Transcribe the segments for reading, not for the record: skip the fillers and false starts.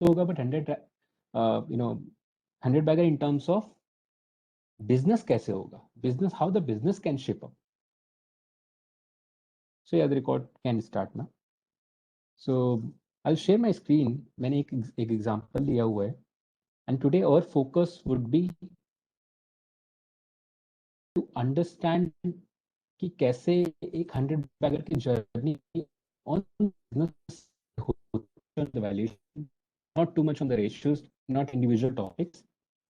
होगा, but 100 bagger in terms of business कैसे होगा, business, how the business can shape up. So yeah, the record can start now. So I'll share my screen. मैंने एक example लिया हुआ है, and today our focus would be to understand कि कैसे एक 100 bagger की journey on business on the valuation, not too much on the ratios, not individual topics,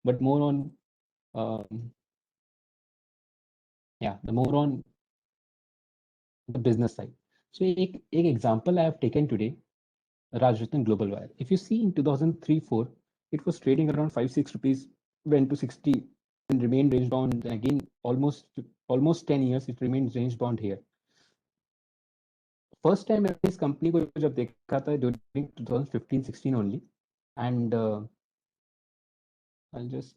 but more on the more on the business side. So एक example I have taken today, Rajratan Global Wire. If you see in 2003-4, it was trading around 5-6 rupees, went to 60 and remained range bound. And again, almost 10 years it remains range bound here. First time मैंने इस company को जब देखा था during 2015-16 only, and I'll just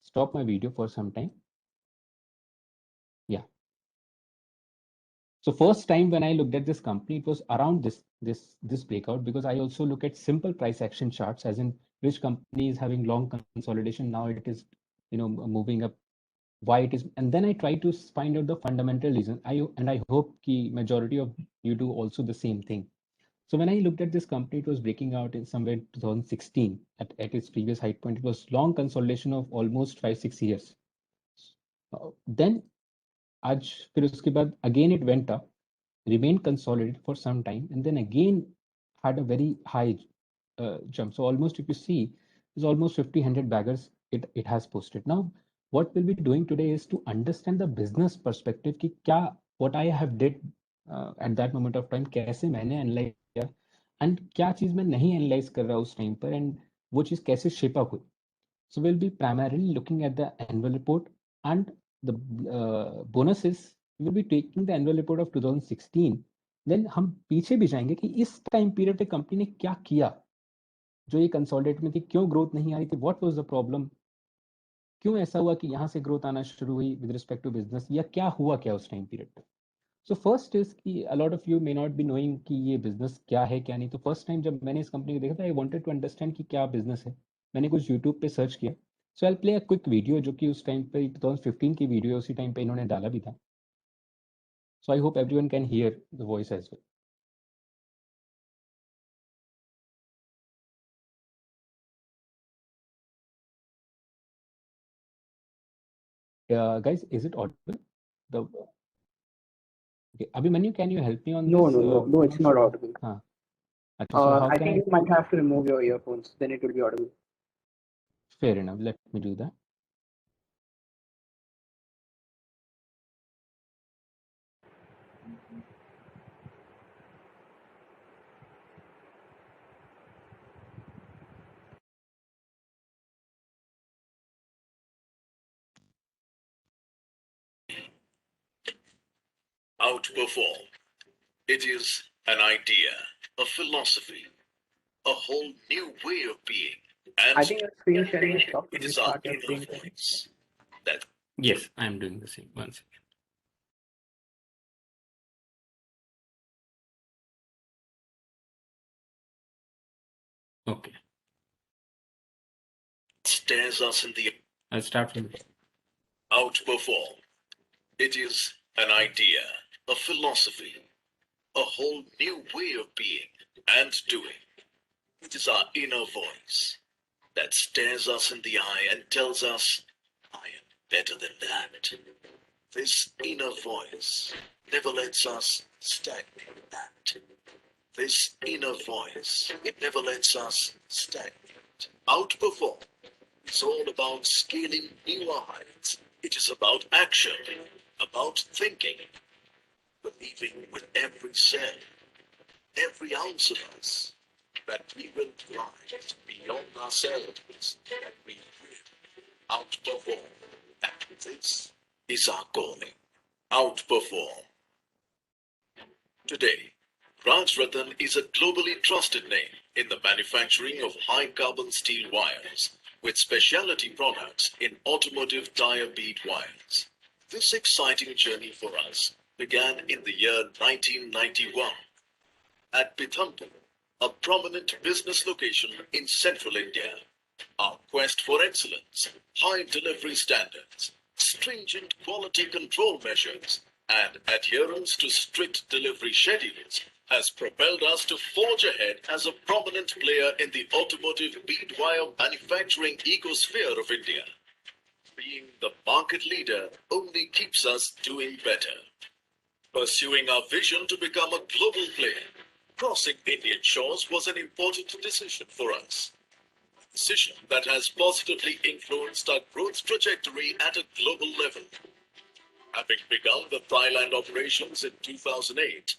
stop my video for some time. Yeah. So first time when I looked at this company, it was around this breakout, because I also look at simple price action charts, as in which company is having long consolidation. Now it is, moving up, why it is, and then I try to find out the fundamental reason. I hope the majority of you do also the same thing. So when I looked at this company, it was breaking out in somewhere 2016 at its previous high point. It was long consolidation of almost 5-6 years. Then आज फिर उसके बाद again it went up, remained consolidated for some time, and then again had a very high jump. So almost, if you see, is almost 50-100 baggers it has posted. Now what we'll be doing today is to understand the business perspective कि क्या what I have did at that moment of time, कैसे मैंने analyze किया, and क्या चीज मैं नहीं analyze कर रहा उस time पर, and वो चीज कैसे shape up हुई. So we'll be primarily looking at the annual report, and the bonus is we will be taking the annual report of 2016. Then हम पीछे भी जाएंगे कि इस टाइम पीरियड पे कंपनी ने क्या किया, जो ये कंसोलिडेट में थी, क्यों ग्रोथ नहीं आ रही थी, व्हाट वाज द प्रॉब्लम, क्यों ऐसा हुआ कि यहाँ से ग्रोथ आना शुरू हुई विद रिस्पेक्ट टू बिजनेस, या क्या हुआ क्या उस टाइम पीरियड पे. सो फर्स्ट इज कि a lot of you may not be knowing कि ये बिजनेस क्या है क्या नहीं. तो फर्स्ट टाइम जब मैंने इस कंपनी को देखा था, आई वांटेड टू अंडरस्टैंड कि क्या बिजनेस है. मैंने कुछ यूट्यूब पे सर्च किया. So I play a quick video, जो कि उस टाइम पे 2015 की वीडियो, उसी टाइम पे इन्होंने डाला भी था. So I hope everyone can hear the voice as well. Guys, is it audible? The okay, Abhimanyu, can you help me on No, this? no, it's not audible. So how I can think you might have to remove your earphones, then it will be audible. Fair enough. Let me do that. Outperform. It is an idea, a philosophy, a whole new way of being. And I think your screen sharing is stopped. it Can you is our start your inner screen sharing? voice that Yes, I am doing the same. One second. Okay. stares us in the I'll start from outperform. It is an idea, a philosophy, a whole new way of being and doing. It is our inner voice that stares us in the eye and tells us, I am better than that. This inner voice never lets us stagnate. This inner voice, it never lets us stagnate. Outperform is all about scaling new heights. It is about action, about thinking, believing with every cell, every ounce of us, that we will rise beyond ourselves, that we will outperform. And this is our calling. Outperform. Today, Rajratan is a globally trusted name in the manufacturing of high-carbon steel wires with specialty products in automotive tire bead wires. This exciting journey for us began in the year 1991 at Pithampur, a prominent business location in central India. Our quest for excellence, high delivery standards, stringent quality control measures, and adherence to strict delivery schedules has propelled us to forge ahead as a prominent player in the automotive bead wire manufacturing ecosphere of India. Being the market leader only keeps us doing better. Pursuing our vision to become a global player, crossing Indian shores was an important decision for us. A decision that has positively influenced our growth trajectory at a global level. Having begun the Thailand operations in 2008,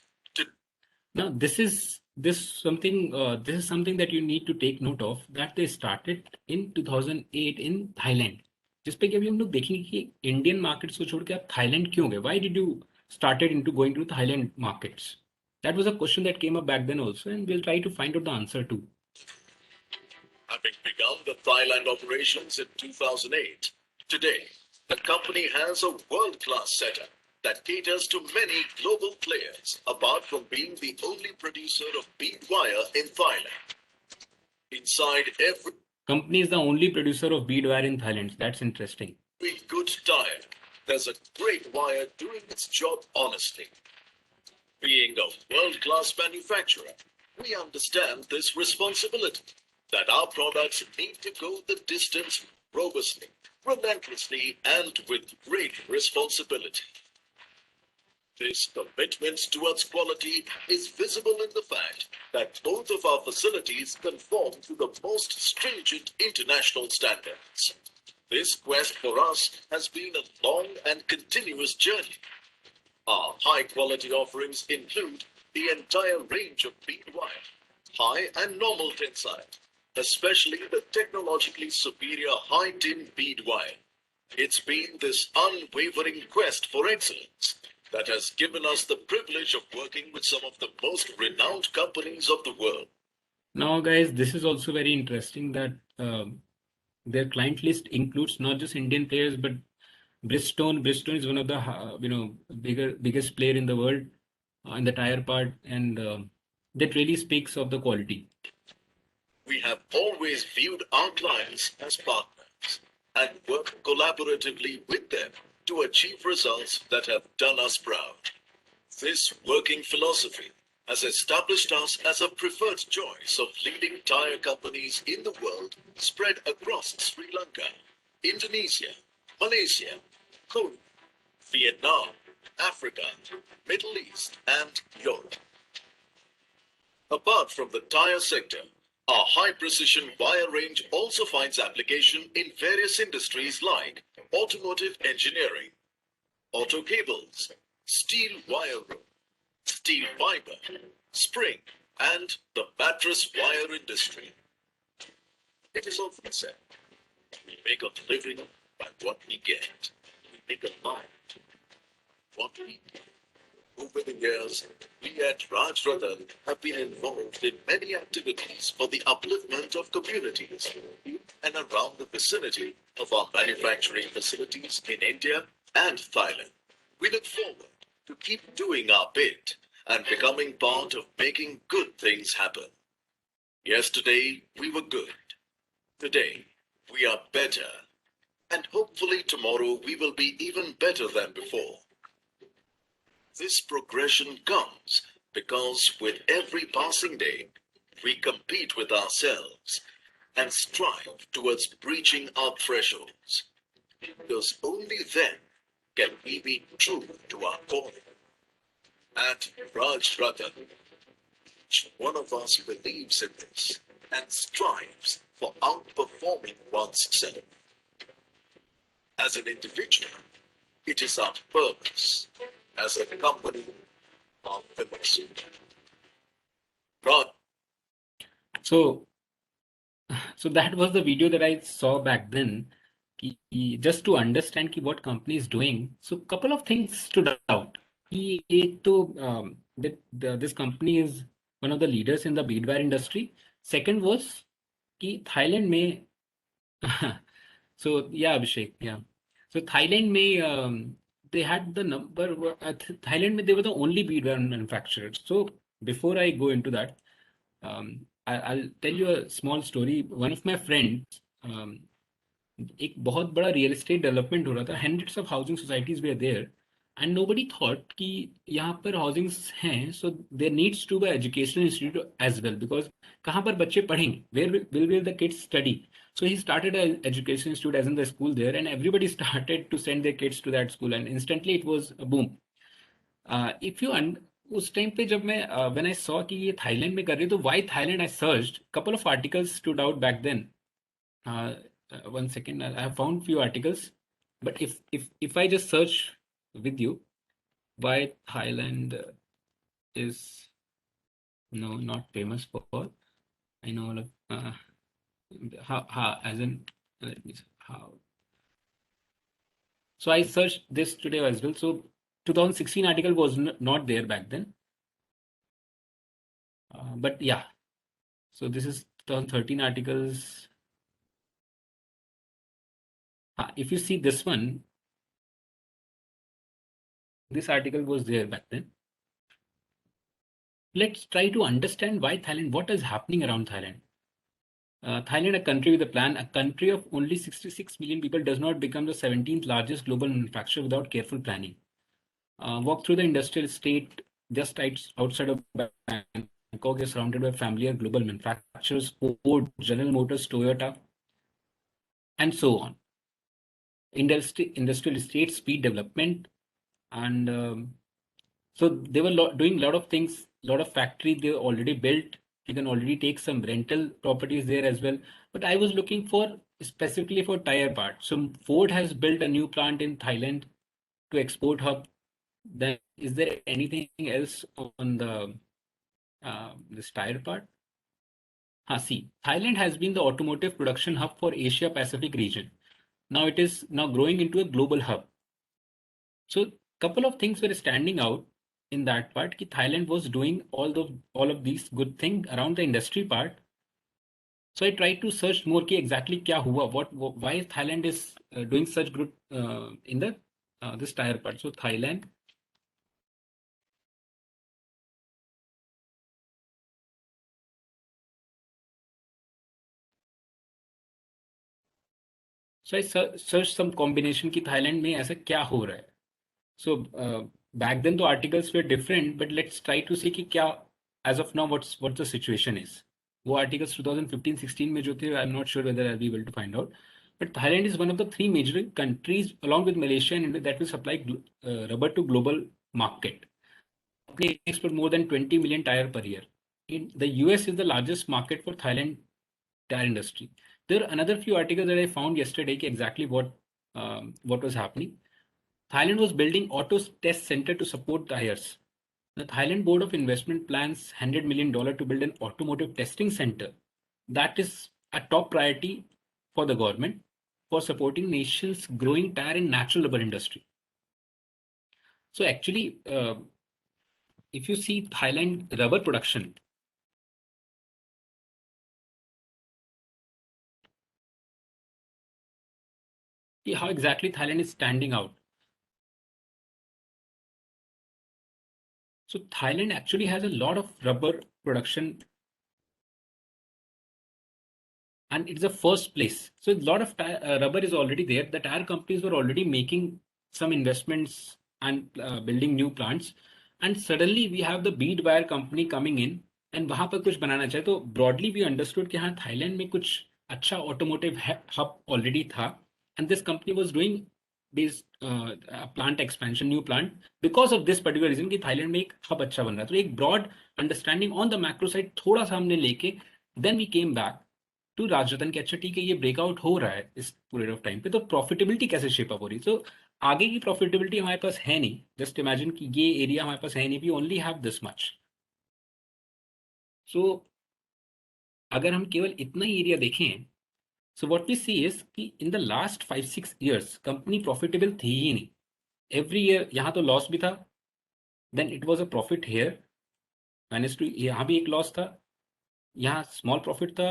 Now, this is something that you need to take note of, that they started in 2008 in Thailand. जिस पे कि अभी हम लोग देखेंगे कि Indian markets को छोड़ के आप थाईलैंड क्यों गए? Why did you started into going to Thailand markets? That was a question that came up back then also, and we'll try to find out the answer too. Having begun the Thailand operations in 2008, today the company has a world-class setup that caters to many global players, apart from being the only producer of bead wire in Thailand. Inside every Company is the only producer of bead wire in Thailand. That's interesting. good tire, there's a great wire doing its job honestly. Being a world-class manufacturer, we understand this responsibility, that our products need to go the distance robustly, relentlessly, and with great responsibility. This commitment towards quality is visible in the fact that both of our facilities conform to the most stringent international standards. This quest for us has been a long and continuous journey. Our high-quality offerings include the entire range of bead wire, high and normal tensile, especially the technologically superior high-tin bead wire. It's been this unwavering quest for excellence that has given us the privilege of working with some of the most renowned companies of the world. Now, guys, this is also very interesting that their client list includes not just Indian players, but Bridgestone. Bridgestone is one of the biggest player in the world in the tire part, and that really speaks of the quality. We have always viewed our clients as partners and work collaboratively with them to achieve results that have done us proud. This working philosophy has established us as a preferred choice of leading tire companies in the world spread across Sri Lanka, Indonesia, Malaysia, Korea, Vietnam, Africa, Middle East, and Europe. Apart from the tire sector, our high-precision wire range also finds application in various industries like automotive engineering, auto cables, steel wire rope, steel fiber, spring, and the mattress wire industry. It is often said, we make a living by what we get. We make a mind what we do. Over the years, we at Raj Ratan have been involved in many activities for the upliftment of communities in and around the vicinity of our manufacturing facilities in India and Thailand. We look forward to keep doing our bit and becoming part of making good things happen. Yesterday, we were good. Today, we are better. And hopefully tomorrow we will be even better than before. This progression comes because with every passing day, we compete with ourselves and strive towards breaching our thresholds. Because only then can we be true to our calling. At Raj Ratan, each one of us believes in this and strives for outperforming oneself. As an individual, it is our purpose. As a company, our philosophy. Raj. So that was the video that I saw back then. Just to understand what company is doing. So couple of things stood out. This company is one of the leaders in the beadware industry. Second was Thailand may. So yeah, Abhishek, yeah. So Thailand may they had the number. Thailand they were the only beadware manufacturer. So before I go into that, I'll tell you a small story. One of my friends, एक बहुत बड़ा real estate development हो रहा था, hundreds of housing societies where there and nobody thought कि यहाँ पर housings हैं, so there needs to be educational institute as well, because कहाँ पर बच्चे पढ़ेंगे, where will the kids study. So he started an education institute as in the school there, and everybody started to send their kids to that school, and instantly it was a boom. If you उस time पे जब मैं when I saw कि ये Thailand में कर रही, तो why Thailand, I searched couple of articles stood out back then. One second, I have found few articles, but if I just search with you why Thailand is not famous for, I know all of how as in let me see, how. So I searched this today as well. So 2016 article was not there back then, but yeah. So this is 2013 articles. If you see this one, this article was there back then. Let's try to understand why Thailand, what is happening around Thailand. Thailand, a country with a plan, a country of only 66 million people, does not become the 17th largest global manufacturer without careful planning. Walk through the industrial estate just outside of Bangkok is surrounded by familiar global manufacturers, Ford, General Motors, Toyota, and so on. Industrial estate, speed development, and so they were doing a lot of things, lot of factory they already built. You can already take some rental properties there as well. But I was looking for specifically for tire parts. So Ford has built a new plant in Thailand to export hub. Then is there anything else on the this tire part? See, Thailand has been the automotive production hub for Asia Pacific region. Now it is now growing into a global hub. So couple of things were standing out in that part. Ki Thailand was doing all of these good things around the industry part. So I tried to search more ki exactly kya hua, why Thailand is doing such good in the this tire part. So Thailand. So I searched some combination ki Thailand में ऐसा क्या हो रहा है. So back then the articles were different, but let's try to see कि क्या as of now what the situation is. वो articles 2015-16 में जो थे, I'm not sure whether I'll be able to find out. But Thailand is one of the three major countries along with Malaysia and India that will supply rubber to global market. They export more than 20 million tire per year. The US is the largest market for Thailand tire industry. There are another few articles that I found yesterday exactly what was happening. Thailand was building auto test center to support tires. The Thailand Board of Investment plans $100 million to build an automotive testing center. That is a top priority for the government for supporting nation's growing tire and natural rubber industry. So actually, if you see Thailand rubber production, see how exactly Thailand is standing out. So Thailand actually has a lot of rubber production, and it's the first place. So a lot of rubber is already there. The tire companies were already making some investments and building new plants. And suddenly we have the bead wire company coming in and वहां पर कुछ बनाना चाहे. तो broadly we understood कि हाँ Thailand में कुछ अच्छा automotive hub already था. And this company was doing this plant expansion, new plant, because of this particular reason कि थाईलैंड में एक hub अच्छा बन रहा है. तो एक broad understanding on the macro side थोड़ा सा हमने लेके then we came back to Rajratan के अच्छा ठीक है ये ब्रेकआउट हो रहा है इस पीरियड ऑफ टाइम पे, तो प्रॉफिटेबिलिटी कैसे शेप अप हो रही है. तो आगे की प्रॉफिटेबिलिटी हमारे पास है नहीं. जस्ट इमेजिन कि ये एरिया हमारे पास है नहीं, we only have this much. So अगर हम केवल इतना ही एरिया देखें, so what we see is कि in the last 5-6 years company profitable थी ही नहीं. एवरी ईयर यहाँ तो लॉस भी था, then it was a profit here minus two, यहाँ भी एक लॉस था, यहाँ स्मॉल प्रॉफिट था,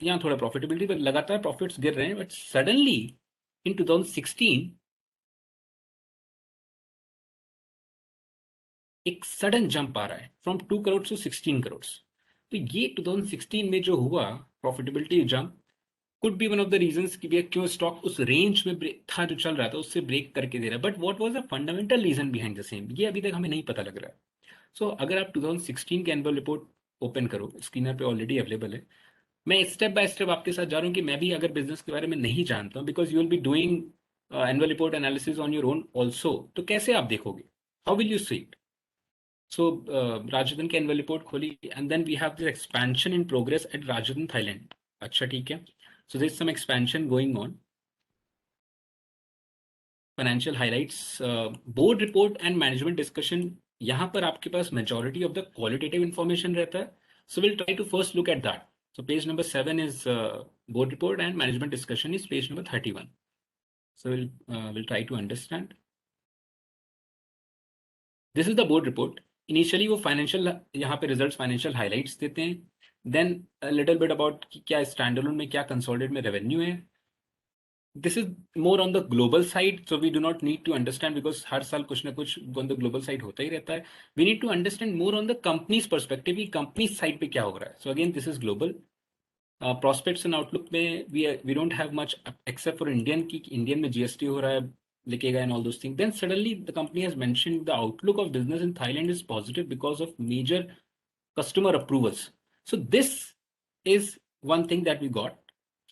यहाँ थोड़ा प्रॉफिटेबिलिटी पर लगातार प्रॉफिट्स गिर रहे हैं. बट सडनली इन 2016 एक सडन जंप आ रहा है फ्रॉम 2 करोड़ टू 16 करोड़. तो ये 2016 में जो हुआ profitability jump could be one of the reasons कि भैया क्यों स्टॉक उस रेंज में था जो चल रहा था उससे ब्रेक करके दे रहा है, but what was the fundamental reason behind the same, ये अभी तक हमें नहीं पता लग रहा है. सो अगर आप 2016 के एनुअल रिपोर्ट ओपन करो, स्क्रीनर पे ऑलरेडी अवेलेबल है. मैं स्टेप बाय स्टेप आपके साथ जा रहा हूँ कि मैं भी अगर बिजनेस के बारे में नहीं जानता हूँ, because you will be doing annual report analysis on your own also, तो कैसे आप देखोगे, how will you see it. So Rajasthan के एनुअल रिपोर्ट खोली and then we have this expansion in progress at Rajasthan Thailand. अच्छा ठीक है, so this some expansion going on. Financial highlights, board report and management discussion, यहाँ पर आपके पास majority of the qualitative information रहता है. So will try to first look at that. So page number 7 is board report and management discussion is page number 31. So we'll try to understand. This is the board report. Initially वो financial यहाँ पे results financial highlights देते हैं. Then a little bit about कि क्या standalone में क्या consolidated में revenue है. This is more on the global side, so we do not need to understand because हर साल कुछ ना कुछ on the global side होता ही रहता है. We need to understand more on the company's perspective कि company side पे क्या हो रहा है. So again this is global. Prospects and outlook में we don't have much except for Indian की इंडियन में जीएसटी हो रहा है लिखेगा and all those thing. Then suddenly the company has mentioned the outlook of business in Thailand is positive because of major customer approvals. So this is one thing that we got.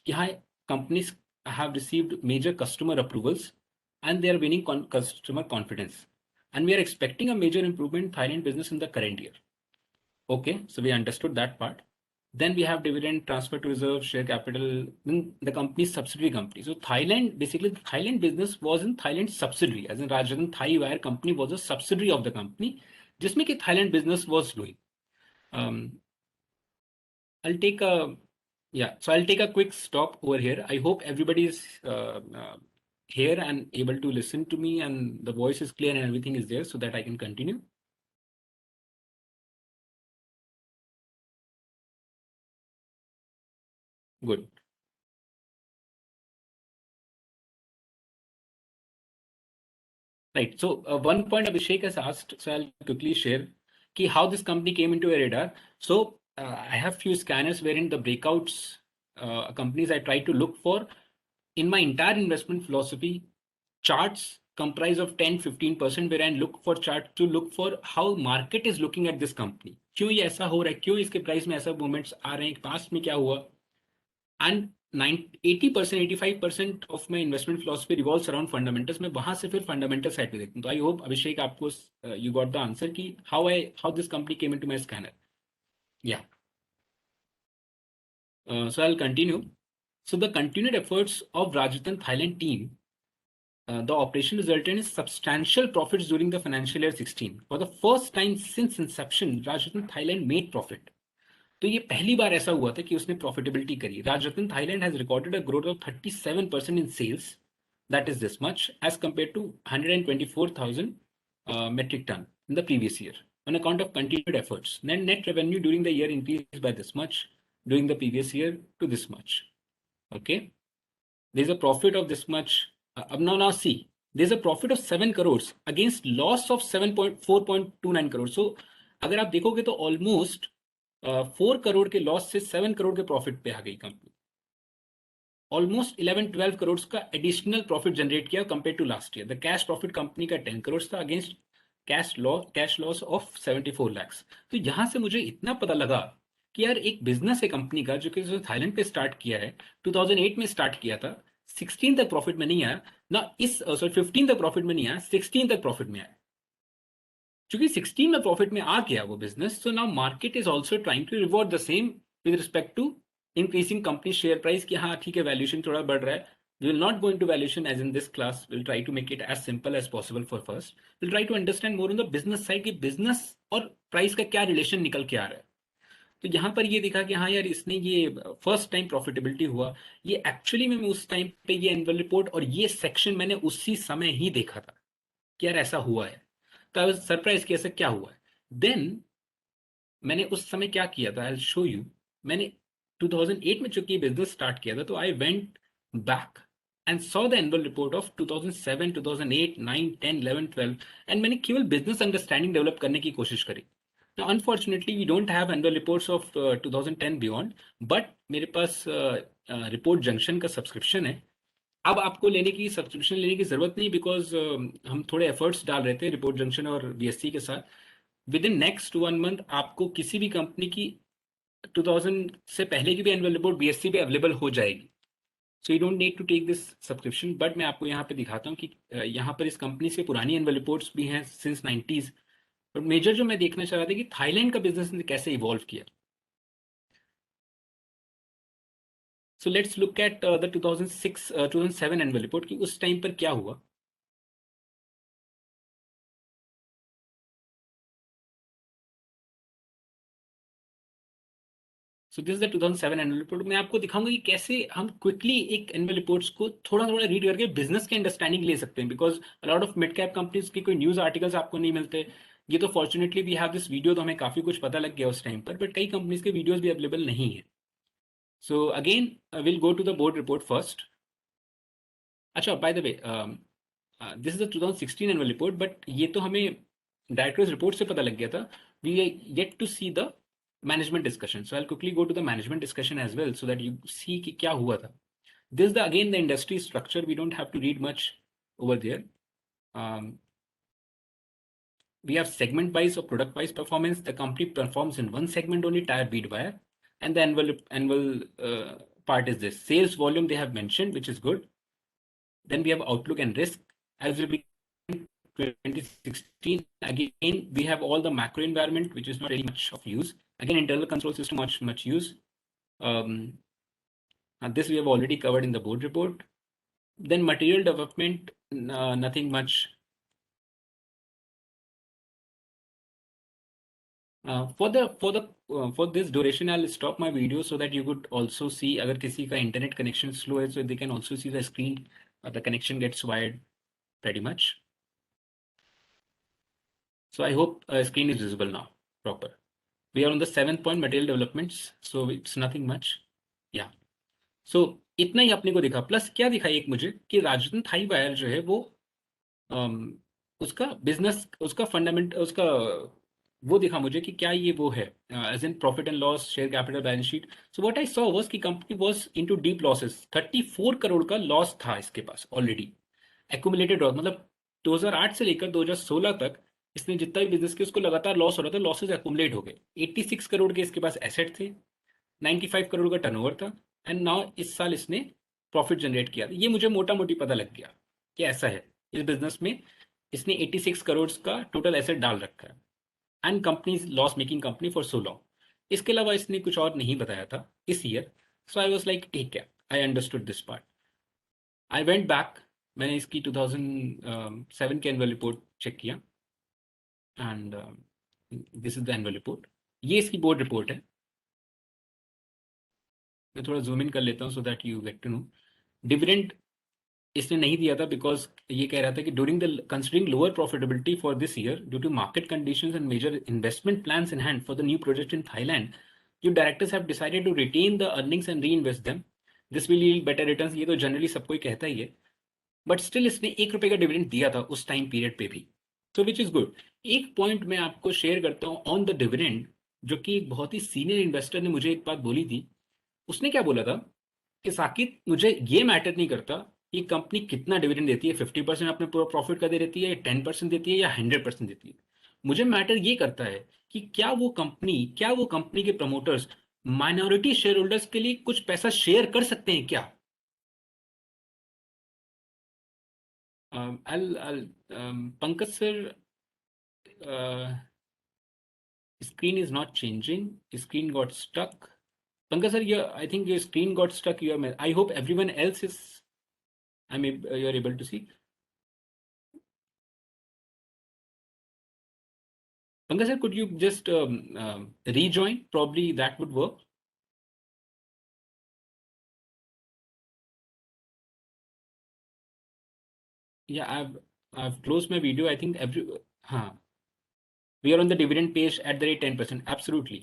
Yeah, companies have received major customer approvals and they are winning customer confidence. And we are expecting a major improvement in Thailand business in the current year. Okay, so we understood that part. Then we have dividend transfer to reserve, share capital, then the company's subsidiary company. So Thailand, basically the Thailand business was in Thailand subsidiary, as in Rajasthan Thai Wire company was a subsidiary of the company, जिसमें कि Thailand business was doing. I'll take a quick stop over here. I hope everybody is here and able to listen to me and the voice is clear and everything is there so that I can continue. Good. Right. So one point Abhishek has asked, so I'll quickly share ki how this company came into a radar. So I have few scanners wherein the breakouts companies I try to look for. In my entire investment philosophy, charts comprise of 10-15% where I look for chart to look for how market is looking at this company. क्यों ये ऐसा हो रहा है, क्यों इसके price में ऐसा मूवमेंट्स आ रहे हैं, पास्ट में क्या हुआ. And 80%, 85% of my investment philosophy revolves around fundamentals. मैं वहां से फिर fundamental side पे देखता हूँ. तो I hope अभिषेक आपको you got the answer कि how this company came into my scanner. Yeah. So I'll continue. So the continued efforts of Rajasthan Thailand team, the operation resulted in substantial profits during the financial year 16. For the first time since inception, Rajasthan Thailand made profit. तो ये पहली बार ऐसा हुआ था कि उसने profitability करी. Rajratna Thailand has recorded a growth of 37% in sales, that is this much as compare to 124,000 metric ton in the previous year on account of continued efforts. Then net revenue during the year increased by this much during the previous year to this much. Okay, there's a profit of this much. Now see, there's a profit of 7 crores against loss of 4.29 crores. So अगर आप देखोगे तो almost 4 crore के loss से 7 करोड़ के profit पे आ गई company. Almost 11-12 crore का एडिशनल प्रॉफिट जनरेट किया compare to last year. The cash profit company का 10 करोड़ था against cash loss of 74 lakh. तो यहां से मुझे इतना पता लगा कि यार एक बिजनेस है कंपनी का जो कि थाईलैंड पे स्टार्ट किया है, 2008 में स्टार्ट किया था, 16 तक प्रॉफिट में नहीं आया ना, 15 तक प्रॉफिट में नहीं आया, 16 तक प्रॉफिट में आया. क्योंकि 16 में प्रॉफिट में आ गया वो business, so now market is also trying to reward the same with respect to increasing company share price कि हाँ ठीक है वैल्यूएशन थोड़ा बढ़ रहा है. We will not go into valuation as in this class. We'll try to make it as simple as possible for first. We'll try to understand more on the business side कि business और price का क्या relation निकल के आ रहा है. तो यहाँ पर ये दिखा कि हाँ यार इसने ये फर्स्ट टाइम प्रॉफिटेबिलिटी हुआ. ये एक्चुअली में उस टाइम पे ये एनुअल रिपोर्ट और ये सेक्शन मैंने उसी समय ही देखा था कि यार ऐसा हुआ है. तो आई वाज सरप्राइज कि ऐसा क्या हुआ है. देन मैंने उस समय क्या किया था, आई विल शो यू. मैंने 2008 में चूंकि बिजनेस स्टार्ट किया था तो I went back and saw the annual report of 2007, 2008, 9, 10, 11, 12 and मैंने केवल बिजनेस अंडरस्टैंडिंग डेवलप करने की कोशिश करी. Now, unfortunately, we don't have annual reports of 2010 beyond, but मेरे पास रिपोर्ट जंक्शन का सब्सक्रिप्शन है. अब आपको लेने की सब्सक्रिप्शन लेने की जरूरत नहीं, बिकॉज हम थोड़े एफर्ट्स डाल रहे थे रिपोर्ट जंक्शन और बीएससी के साथ. विद इन नेक्स्ट 1 मंथ आपको किसी भी कंपनी की 2000 से पहले की भी एनुअल रिपोर्ट बीएससी पे अवेलेबल हो जाएगी. So you don't need to take this subscription. But मैं आपको यहाँ पे दिखाता हूँ कि यहाँ पर इस कंपनी से पुरानी एनुअल रिपोर्ट्स भी हैं सिंस 90s. और मेजर जो मैं देखना चाह रहा था कि थाईलैंड का बिजनेस ने कैसे इवॉल्व किया. So let's look at the 2007 annual report कि उस टाइम पर क्या हुआ. सो this is the 2007 annual report. मैं आपको दिखाऊंगा कि कैसे हम क्विकली एक एनुअल रिपोर्ट्स को थोड़ा थोड़ा रीड करके बिजनेस के अंडरस्टैंडिंग ले सकते हैं, because lot of mid cap companies की कोई न्यूज आर्टिकल्स आपको नहीं मिलते. ये तो fortunately we have this video, तो हमें काफी कुछ पता लग गया उस टाइम पर, बट कई कंपनीज के वीडियोज भी अवेलेबल नहीं है. So again will go to the board report first. अच्छा, by the way this is the 2016 annual report, but ये तो हमें डायरेक्टर्स रिपोर्ट से पता लग गया था. We yet to see the management discussion. So I'll quickly go to the management discussion as well so that you see कि क्या हुआ था. This is again the industry structure. We don't have to read much over there. We have segment wise or product wise performance. The company performs in one segment only, tire bead wire, and the annual part is this sales volume they have mentioned, which is good. Then we have outlook and risk. As will be 2016, again we have all the macro environment, which is not really much of use. Again, internal control system much use. And this we have already covered in the board report. Then material development, nothing much. For this duration, I'll stop my video so that you could also see. अगर किसी का internet connection slow है, so they can also see the screen. The connection gets wired pretty much. So I hope screen is visible now, proper. We are on the 7th point, material developments. So it's nothing much. Yeah. So इतना ही अपने को दिखा. Plus क्या दिखा एक मुझे कि Rajratna Thai wire जो है वो उसका बिजनेस, उसका फंडामेंट, उसका वो दिखा मुझे कि क्या ये वो है as in profit and loss, share capital, balance sheet. So what I saw was कि company was into deep losses. 34 crore का लॉस था इसके पास ऑलरेडी एक्यूमुलेटेड लॉस. मतलब 2008 से लेकर 2016 तक इसने जितना भी बिजनेस किया उसको लगातार लॉस हो रहा था. लॉसेस एक्यूमुलेट हो गए. 86 करोड़ के इसके पास एसेट थे, 95 करोड़ का टर्नओवर था, एंड नाउ इस साल इसने प्रॉफिट जनरेट किया. ये मुझे मोटा मोटी पता लग गया कि ऐसा है. इस बिजनेस में इसने 86 करोड़ का टोटल एसेट डाल रखा है, and company loss making company for so long. इसके अलावा इसने कुछ और नहीं बताया था इस year. So I was like ठीक है, I understood this part. I went back, मैंने इसकी 2007 के एनुअल रिपोर्ट चेक किया, and this is the annual report. ये इसकी बोर्ड रिपोर्ट है. मैं थोड़ा जूम इन कर लेता हूँ so that you get to know. Dividend इसने नहीं दिया था बिकॉज ये कह रहा था कि during the considering lower profitability for this year due to market conditions and major investment plans in hand for the new project in Thailand, your directors have decided to retain the earnings and reinvest them. This will yield better returns. ये तो generally सब कोई कहता ही है, but still इसने 1 रुपए का dividend दिया था उस टाइम पीरियड पे भी. सो विच इज गुड. एक पॉइंट मैं आपको शेयर करता हूँ ऑन द डिविडेंड, जो कि एक बहुत ही सीनियर इन्वेस्टर ने मुझे एक बात बोली थी. उसने क्या बोला था कि साकिब मुझे ये मैटर नहीं करता कि कंपनी कितना डिविडेंड देती है, 50% अपने पूरा प्रॉफिट का दे देती है, 10% देती है या 100% देती है. मुझे मैटर ये करता है कि क्या वो कंपनी के प्रमोटर्स माइनॉरिटी शेयर होल्डर्स के लिए कुछ पैसा शेयर कर सकते हैं क्या. Pankaj sir, screen is not changing. Screen got stuck. Pankaj sir, I think your screen got stuck. I hope everyone else is. You're able to see. Pankaj sir, could you just rejoin? Probably that would work. Yeah, I've closed my video. I think we are on the dividend page at the rate 10%. Absolutely.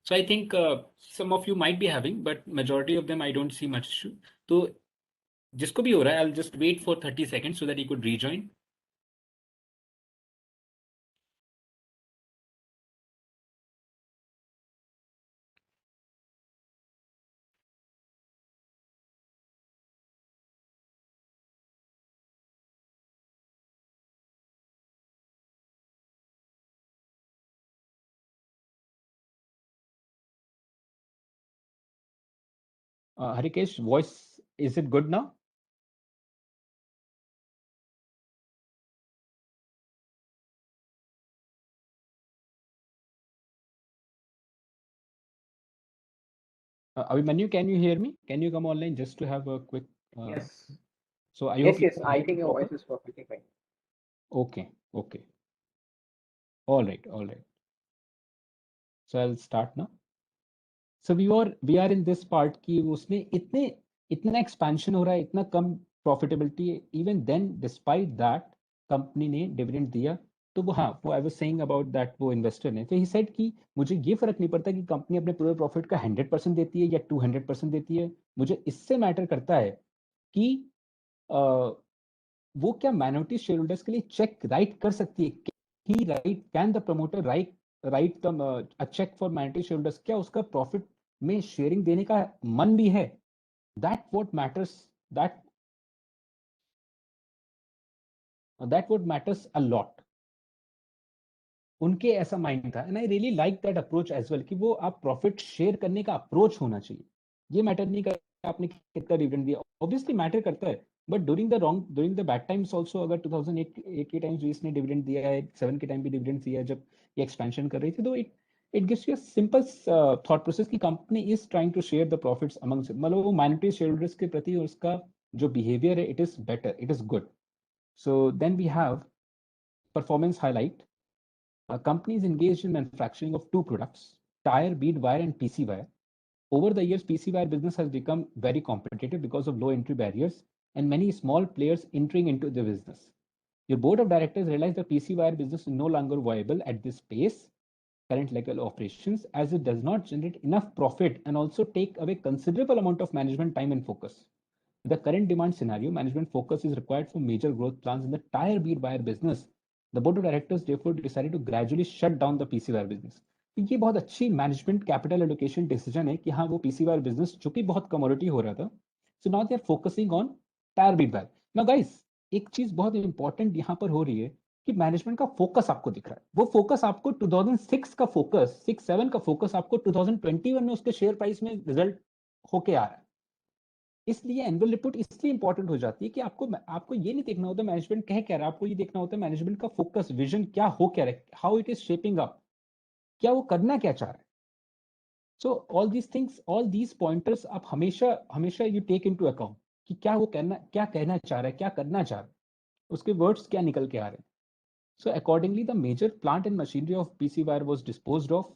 So I think some of you might be having, but majority of them I don't see much issue. So जिसको भी हो रहा है, I'll just wait for 30 seconds so that you could rejoin. Harikesh, voice, is it good now? Abhimanyu, can you hear me? Can you come online just to have a quick? Yes. So I Yes, hope you yes. can I hear me think your proper. voice is perfectly fine. Okay, okay. All right, all right. So I'll start now. So we are in this part कि उसने इतना expansion हो रहा है, इतना कम profitability है, even then despite that company ने dividend दिया. तो वो हाँ, वो I was saying about that वो investor ने, तो he said कि मुझे ये फर्क नहीं पड़ता कि कंपनी अपने पूरे प्रॉफिट का 100% देती है या 200% देती है, मुझे इससे मैटर करता है कि वो क्या माइनॉरिटी शेयर होल्डर्स के लिए चेक राइट कर सकती है, he write, can the promoter write write a cheque for minority shareholders, क्या उसका प्रॉफिट में शेयरिंग देने का मन भी है, that what matters, that what matters a lot. उनके ऐसा माइंड था, and I really like that approach as well, कि वो आप प्रॉफिट शेयर करने का अप्रोच होना चाहिए. ये मैटर नहीं करता आपने कितना डिविडेंड दिया, ऑब्वियसली मैटर करता है, but during the bad times also, अगर 2008 के टाइम्स इसने डिविडेंड दिया है, 7 के टाइम भी डिविडेंड दिया है जब ये एक्सपेंशन कर रही थी, तो it gives you a simple thought process कि company is trying to share the profits among, मतलब वो माइनॉरिटी शेयर होल्डर्स के प्रति उसका जो बिहेवियर है, it is better, it is good. So then we have performance highlight. Companies engaged in manufacturing of two products, tire bead wire and PC wire. Over the years, PC wire business has become very competitive because of low entry barriers and many small players entering into the business. Your board of directors realized the PC wire business is no longer viable at this pace, current legal operations, as it does not generate enough profit and also take away considerable amount of management time and focus. With the current demand scenario, management focus is required for major growth plans in the tire bead wire business. The board of directors therefore decided to gradually shut down the PC wire business. ये बहुत अच्छी management capital allocation decision है कि हाँ, वो PC wire business जो कि बहुत कमोडिटी हो रहा था, so now they are focusing on tyre bead wire. Now guys, एक चीज बहुत इंपॉर्टेंट यहाँ पर हो रही है कि मैनेजमेंट का फोकस आपको दिख रहा है. वो फोकस आपको 2006 का फोकस, 6-7 का फोकस आपको 2021 में उसके शेयर प्राइस में रिजल्ट होके आ रहा है. इसलिए एनुअल रिपोर्ट इसलिए इंपॉर्टेंट हो जाती है कि आपको ये नहीं देखना होता मैनेजमेंट कह क्या रहा है, आपको ये देखना होता है मैनेजमेंट का फोकस, विजन क्या हो क्या रहा है, how it is shaping up, क्या वो करना क्या चाह रहा है. So all these things, all these pointers आप हमेशा हमेशा यू टेक इनटू अकाउंट कि क्या वो क्या कहना चाह रहा है, क्या करना चाह रहा है, उसके वर्ड्स क्या निकल के आ रहे हैं. So accordingly, the major plant and machinery of PC wire was disposed of.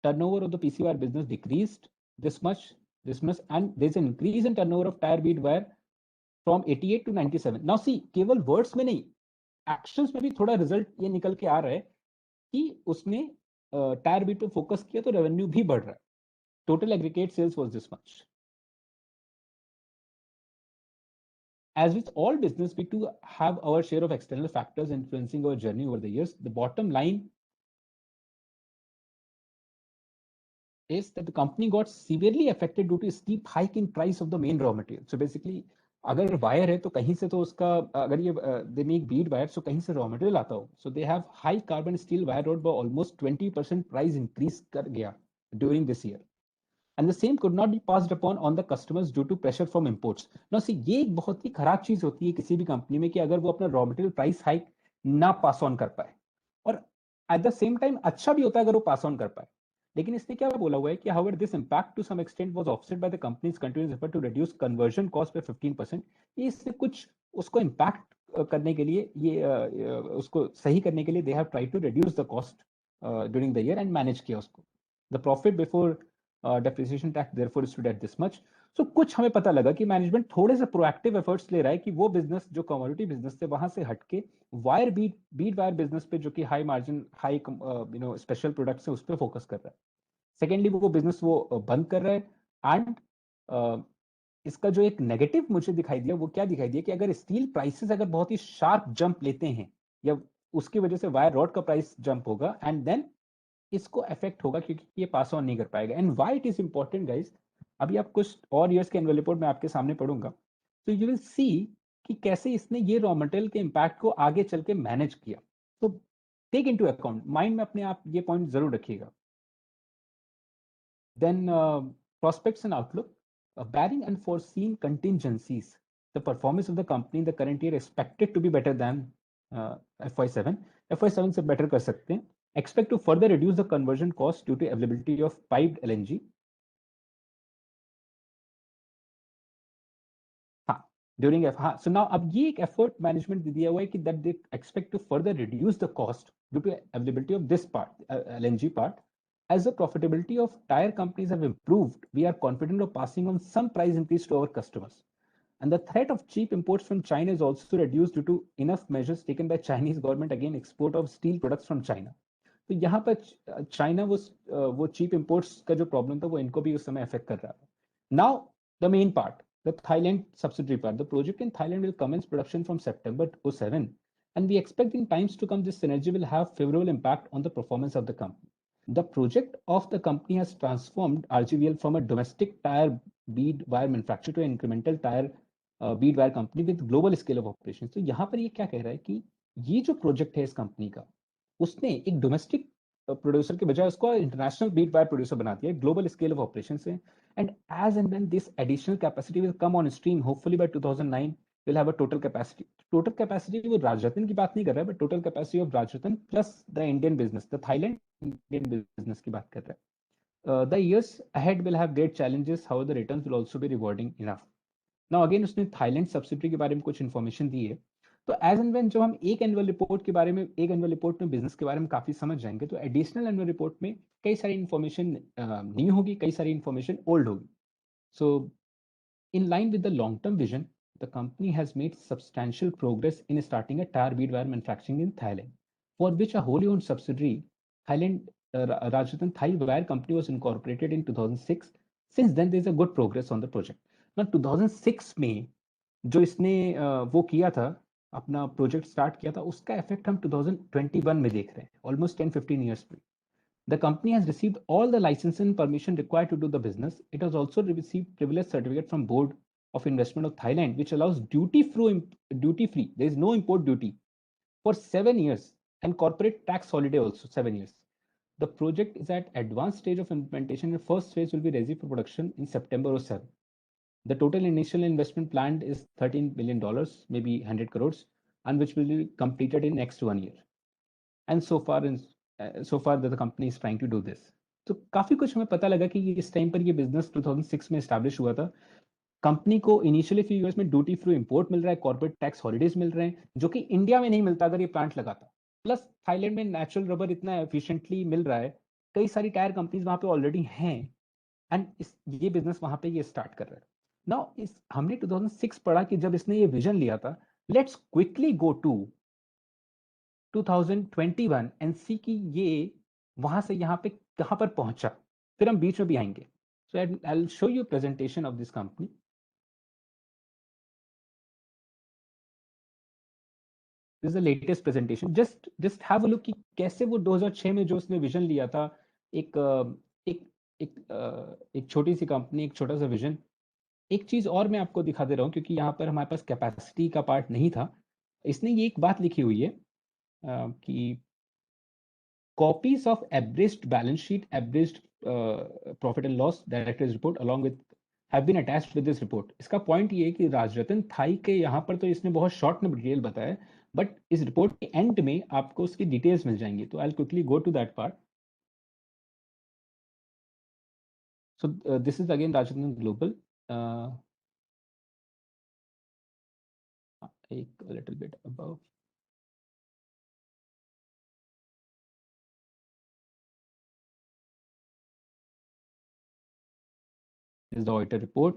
Turnover of the PC wire business decreased this much, and there's an increase in turnover of tire bead wire from 88 to 97. Now see, केवल words में नहीं, actions में भी थोड़ा result ये निकल के आ रहा है कि उसने टायर बीट पे फोकस किया तो रेवेन्यू भी बढ़ रहा है. Total aggregate sales was this much. As with all business, we too have our share of external factors influencing our journey over the years. The bottom line is that the company got severely affected due to a steep hike in price of the main raw material. So basically, अगर wire है तो कहीं से तो उसका, अगर ये they make bead wire, so कहीं से रॉ मटेरियल आता हो. So they have high carbon steel wire rod by almost 20% price increase कर गया during this year, and the same could not be passed upon on the customers due to pressure from imports. Now see, ये एक बहुत ही खराब चीज होती है किसी भी कंपनी में कि अगर वो अपना रॉ मटेरियल प्राइस हाइक ना पास ऑन कर पाए, और एट द सेम टाइम अच्छा भी होता है अगर वो पास ऑन कर पाए. लेकिन इसने क्या बोला हुआ है कि however this impact to some extent was offset by the company's continuous effort to reduce conversion cost by 15%. ये इससे कुछ उसको इम्पैक्ट करने के लिए, ये उसको सही करने के लिए they have tried to reduce the cost during the year and manage किया उसको. The profit before depreciation tax therefore stood at this much. So कुछ हमें पता लगा कि मैनेजमेंट थोड़े से प्रोएक्टिव एफर्ट्स ले रहा है कि वो बिजनेस जो कमोडिटी बिजनेस थे वहां से हटके वायर बीट वायर बिजनेस पे, जो कि high margin high special products है, उस पर फोकस कर रहा है. सेकेंडली, वो बिजनेस वो बंद कर रहा है. एंड इसका जो एक नेगेटिव मुझे दिखाई दिया, वो क्या दिखाई दिया कि अगर स्टील प्राइसेस अगर बहुत ही शार्प जंप लेते हैं या उसकी वजह से वायर रॉड का प्राइस जंप होगा, एंड देन इसको इफेक्ट होगा क्योंकि ये पास ऑन नहीं कर पाएगा. And why it is important guys, अभी आप कुछ और ईयर्स के एनुअल रिपोर्ट में आपके सामने पढ़ूंगा, तो यू विल सी कि कैसे इसने ये रॉ मटेरियल के इम्पैक्ट को आगे चल के मैनेज किया. तो टेक इनटू अकाउंट, माइंड में अपने आप ये पॉइंट जरूर रखिएगा. Then prospects and outlook. barring unforeseen contingencies, the performance of the company in the current year expected to be better than FY7. FY7 से better कर सकते हैं. Expect to further reduce the conversion cost due to availability of piped LNG. During so now अब ये एक effort management दिया हुआ है कि that they expect to further reduce the cost due to availability of this part, LNG part. As the profitability of tire companies have improved, we are confident of passing on some price increase to our customers. And the threat of cheap imports from China is also reduced due to enough measures taken by Chinese government against export of steel products from China. तो यहाँ पर China वो cheap imports का जो problem था वो इनको भी उस समय affect कर रहा है. Now the main part, the Thailand subsidiary part. The project in Thailand will commence production from September 2007, and we expect in times to come this synergy will have favorable impact on the performance of the company. The project of the company has transformed RGVL from a domestic tire bead wire manufacturer to an incremental tire bead wire company with global scale of operations. तो यहाँ पर ये क्या कह रहा है कि ये जो प्रोजेक्ट है इस कंपनी का, उसने एक डोमेस्टिक प्रोड्यूसर के बजाय उसको इंटरनेशनल बीट वायर प्रोड्यूसर बना दिया, ग्लोबल स्केल ऑफ ऑपरेशन से. And as and when this additional capacity will come on stream, hopefully by 2009, we'll have a total capacity. Total capacity वो राजरत्न की बात नहीं कर रहा है, but total capacity of Rajratna plus the Indian business, the Thailand Indian business की बात कर रहा है. The years ahead will have great challenges, however the returns will also be rewarding enough. Now again उसने Thailand subsidiary के बारे में कुछ information दी है. तो एज एंड व्हेन जब हम एक एनुअल रिपोर्ट के बारे में, एक एनुअल रिपोर्ट में बिजनेस के बारे में काफी समझ जाएंगे, तो एडिशनल एनुअल रिपोर्ट में कई सारी इंफॉर्मेशन न्यू होगी, कई सारी इंफॉर्मेशन ओल्ड होगी. So in line with the long term vision, the company has made substantial progress in starting a tyre bead wire manufacturing in Thailand, for which a wholly owned subsidiary Thailand Rajratan Thai wire company was incorporated in 2006. Since then there is a good progress on the project. Now 2006 में जो इसने वो किया था, अपना project start किया था, उसका इफेक्ट हम 2021 में देख रहे हैं, ऑलमोस्ट 10-15 years में. The company has received all the license and permission required to do the business. It has also received privilege certificate from Board of Investment of Thailand, which allows duty free. There is no import duty for 7 years, and corporate tax holiday also 7 years. The project is at advanced stage of implementation, and first phase will be ready for production in September 2007. The total initial investment planned is $13 billion, maybe 100 crores, and which will be completed in next 1 year. And so far the company is trying to do this. तो काफी कुछ हमें पता लगा कि इस time पर ये बिजनेस 2006 में एस्टैब्लिश हुआ था. कंपनी को इनिशियली फ्यू ईयर्स में ड्यूटी फ्री इंपोर्ट मिल रहा है, कॉर्पोरेट टैक्स हॉलिडेज मिल रहे हैं, जो कि इंडिया में नहीं मिलता अगर ये प्लांट लगाता. प्लस थाईलैंड में नेचुरल रबर इतना एफिशिएंटली मिल रहा है, कई सारी टायर कंपनीज वहां पे ऑलरेडी हैं, एंड ये बिजनेस वहां पे ये स्टार्ट कर रहा है. नाउ हमने 2006 पढ़ा कि जब इसने ये विजन लिया था. Let's quickly go to 2021 and see कि ये वहां से यहाँ पे कहां पर पहुंचा, फिर हम बीच में भी आएंगे. So I will show you presentation of this company. This is the latest presentation. Just have a look कि कैसे वो 2006 में जो उसने विजन लिया था, एक छोटी सी कंपनी, एक छोटा सा विजन. एक चीज और मैं आपको दिखा दे रहा हूं, क्योंकि यहाँ पर हमारे पास कैपेसिटी का पार्ट नहीं था. इसने ये एक बात लिखी हुई है कि copies of abridged balance sheet, abridged profit and loss, directors report along with have been attached with this report. इसका पॉइंट ये है कि राजरत्न थाई के यहाँ पर तो इसने बहुत शॉर्ट में डिटेल बताया, बट इस रिपोर्ट के एंड में आपको उसकी डिटेल्स मिल जाएंगी. तो I will quickly go to that part. So this is again Rajratna Global. A little bit above. This is the auditor report.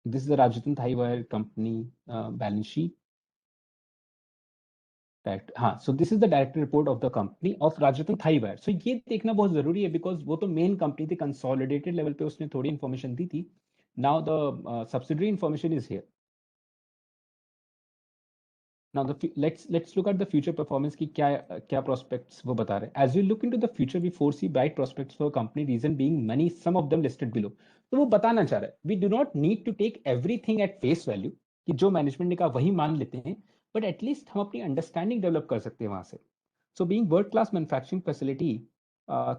This is the Rajratan Thai Wire Company balance sheet. That हाँ, so this is the director report of the company of Rajratan Thai Wire. So ये देखना बहुत जरूरी है, because वो तो main company थी, consolidated level पे उसने थोड़ी इंफॉर्मेशन दी थी. Now the subsidiary information is here. Now let's look at the future performance की क्या prospects वो बता रहे हैं. As we look into the future, we foresee bright prospects for company, reason being many, some of them listed below. तो वो बताना चाह रहा है, we do not need to take everything at face value, कि जो मैनेजमेंट ने कहा वही मान लेते हैं, but at least हम अपनी अंडरस्टैंडिंग डेवलप कर सकते हैं वहां से. So being world class manufacturing facility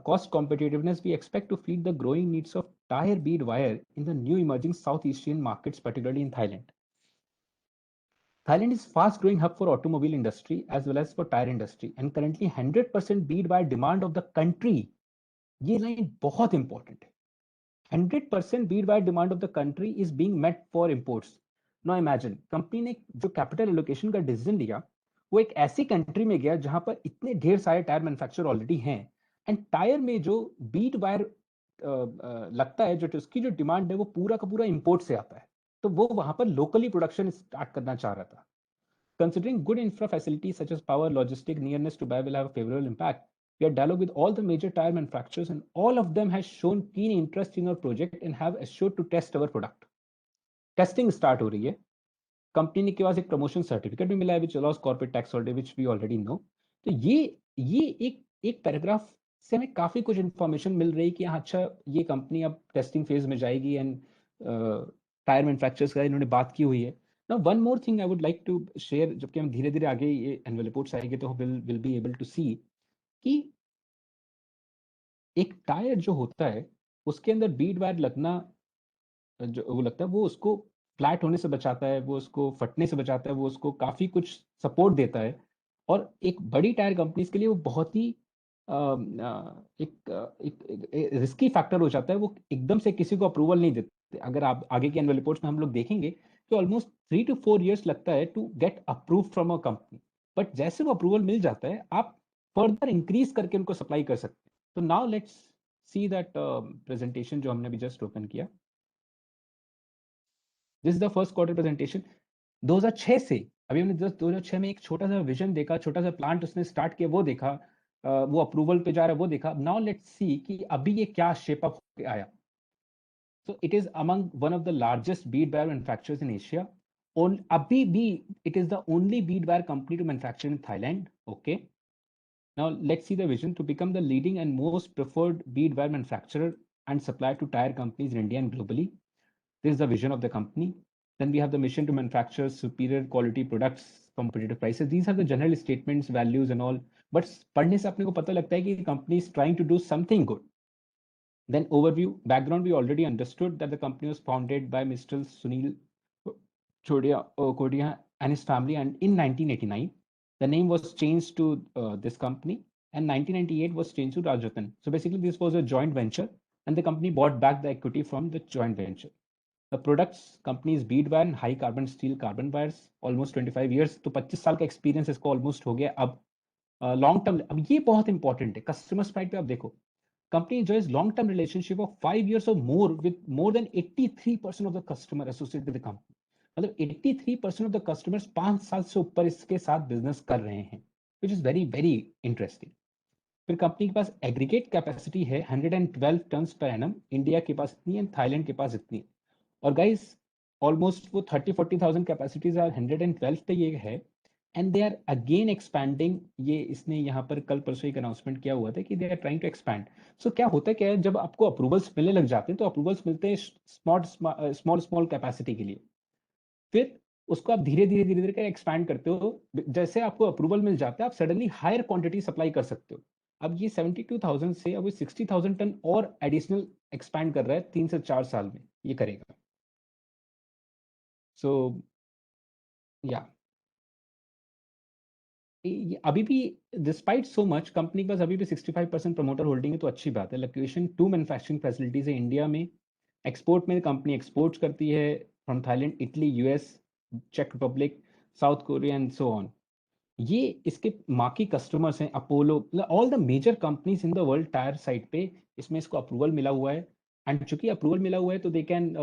cost competitiveness, we expect to feed the growing needs of tire bead wire in the new emerging South Asian markets, particularly in Thailand. Thailand is fast growing hub for automobile industry as well as for tire industry, and currently 100% bead wire demand of the country. ये line बहुत important है. 100% bead wire demand of the country is being met for imports. Now imagine, company ने जो capital allocation का decision लिया वो एक ऐसी कंट्री में गया जहां पर इतने ढेर सारे टायर मैन्युफैक्चरर ऑलरेडी हैं, एंड टायर में जो बीड वायर लगता है, जो उसकी जो डिमांड है वो पूरा का पूरा इंपोर्ट से आता है, तो वो वहां पर लोकली प्रोडक्शन स्टार्ट करना चाह रहा था. Considering good infra facilities such as power, logistic, nearness to buy will have a favorable impact. We are dialogue with all the major tire manufacturers, and all of them has shown keen interest in our project and have assured to test our product. Testing start हो रही है. Company के पास एक promotion certificate भी मिला है which allows corporate tax holiday, which we already know. तो ये एक पैराग्राफ से हमें काफी कुछ इंफॉर्मेशन मिल रही है कि अच्छा ये कंपनी अब टेस्टिंग फेज में जाएगी, एंड टायर मैन्युफैक्चरर्स का इन्होंने बात की हुई है. Now, one more thing I would like to share, जबकि हम धीरे धीरे आगे ये एनुअल रिपोर्ट्स आएंगे तो will be able to see कि एक टायर जो होता है उसके अंदर बीड वायर लगना जो वो लगता है वो उसको फ्लैट होने से बचाता है, वो उसको फटने से बचाता है, वो उसको काफी कुछ सपोर्ट देता है, और एक बड़ी टायर कंपनीज के लिए वो बहुत ही एक रिस्की फैक्टर हो जाता है. वो एकदम से किसी को अप्रूवल नहीं देते. अगर आप आगे के एनुअल रिपोर्ट्स में हम लोग देखेंगे कि ऑलमोस्ट 3 to 4 years लगता है to get approve from a company, but जैसे वो अप्रूवल मिल जाता है आप फर्दर इंक्रीज करके उनको सप्लाई कर सकते हैं. तो now let's see that presentation जो हमने अभी जस्ट ओपन किया. This is the first quarter presentation 2006 से. अभी हमने 2006 में एक छोटा सा विजन देखा, छोटा सा प्लांट उसने स्टार्ट किया, वो देखा, वो अप्रूवल पे जा रहा है, वो देखा. नाउ लेट्स सी कि अभी ये क्या शेप अप होके आया. So it is among one of the largest bead wire manufacturers in Asia. Abhi bhi, it is the only bead wire company to manufacture in Thailand. Okay. Now let's see the vision to become the leading and most preferred bead wire manufacturer and supplier to tire companies in India and globally. This is the vision of the company. Then we have the mission to manufacture superior quality products, competitive prices. These are the general statements, values and all. But पढ़ने से अपने को पता लगता है कि company is trying to do something good. Then overview, background, we already understood that the company was founded by Mr. Sunil Kodia and his family, and in 1989, the name was changed to this company, and 1998 was changed to Rajratan. So basically this was a joint venture, and the company bought back the equity from the joint venture. The products company is bead wire and high carbon steel carbon wires, almost 25 years. तो 25 साल का experience इसको almost हो गया. अब long term, अब ये बहुत इंपॉर्टेंट है. कस्टमर साइड पे आप देखो, company enjoys long-term relationship of 5 years or more with more than 83% of the customer associated with the company. मतलब 83% of the customers 5 साल से ऊपर इसके साथ बिजनेस कर रहे हैं, which is very very interesting. फिर कंपनी के पास एग्रीगेट कैपेसिटी है 112 टन्स पर एनम. इंडिया के पास इतनी है, थाईलैंड के पास इतनी है. और गाइस ऑलमोस्ट वो 30-40,000 कैपेसिटीज आर 112 पे ये है, and they are again expanding. ये इसने यहाँ पर कल परसों एक अनाउंसमेंट किया हुआ था कि they are trying to expand. So क्या होता है, क्या है, जब आपको अप्रूवल्स मिलने लग जाते हैं तो अप्रूवल्स मिलते हैं स्मॉल कैपेसिटी के लिए, फिर उसको आप धीरे धीरे कर एक्सपैंड करते हो. जैसे आपको अप्रूवल मिल जाता है आप सडनली हायर क्वांटिटी सप्लाई कर सकते हो. अब ये 72,000 से अब 60,000 टन और एडिशनल एक्सपैंड कर रहा है 3 से 4 साल में ये करेगा. सो या अभी भी डिस्पाइट सो मच कंपनी के पास अभी भी 65% प्रमोटर होल्डिंग है, तो अच्छी बात है. लोकेशन 2 मैन्युफैक्चरिंग फैसिलिटीज है इंडिया में. एक्सपोर्ट में कंपनी एक्सपोर्ट्स करती है फ्रॉम थाईलैंड, इटली, यूएस, चेक Republic, South Korea and so on. ये इसके मार्की कस्टमर्स हैं, Apollo, all the major companies in the world tyre side पे इसमें इसको अप्रूवल मिला हुआ है. एंड चूंकि अप्रूवल मिला हुआ है तो दे कैन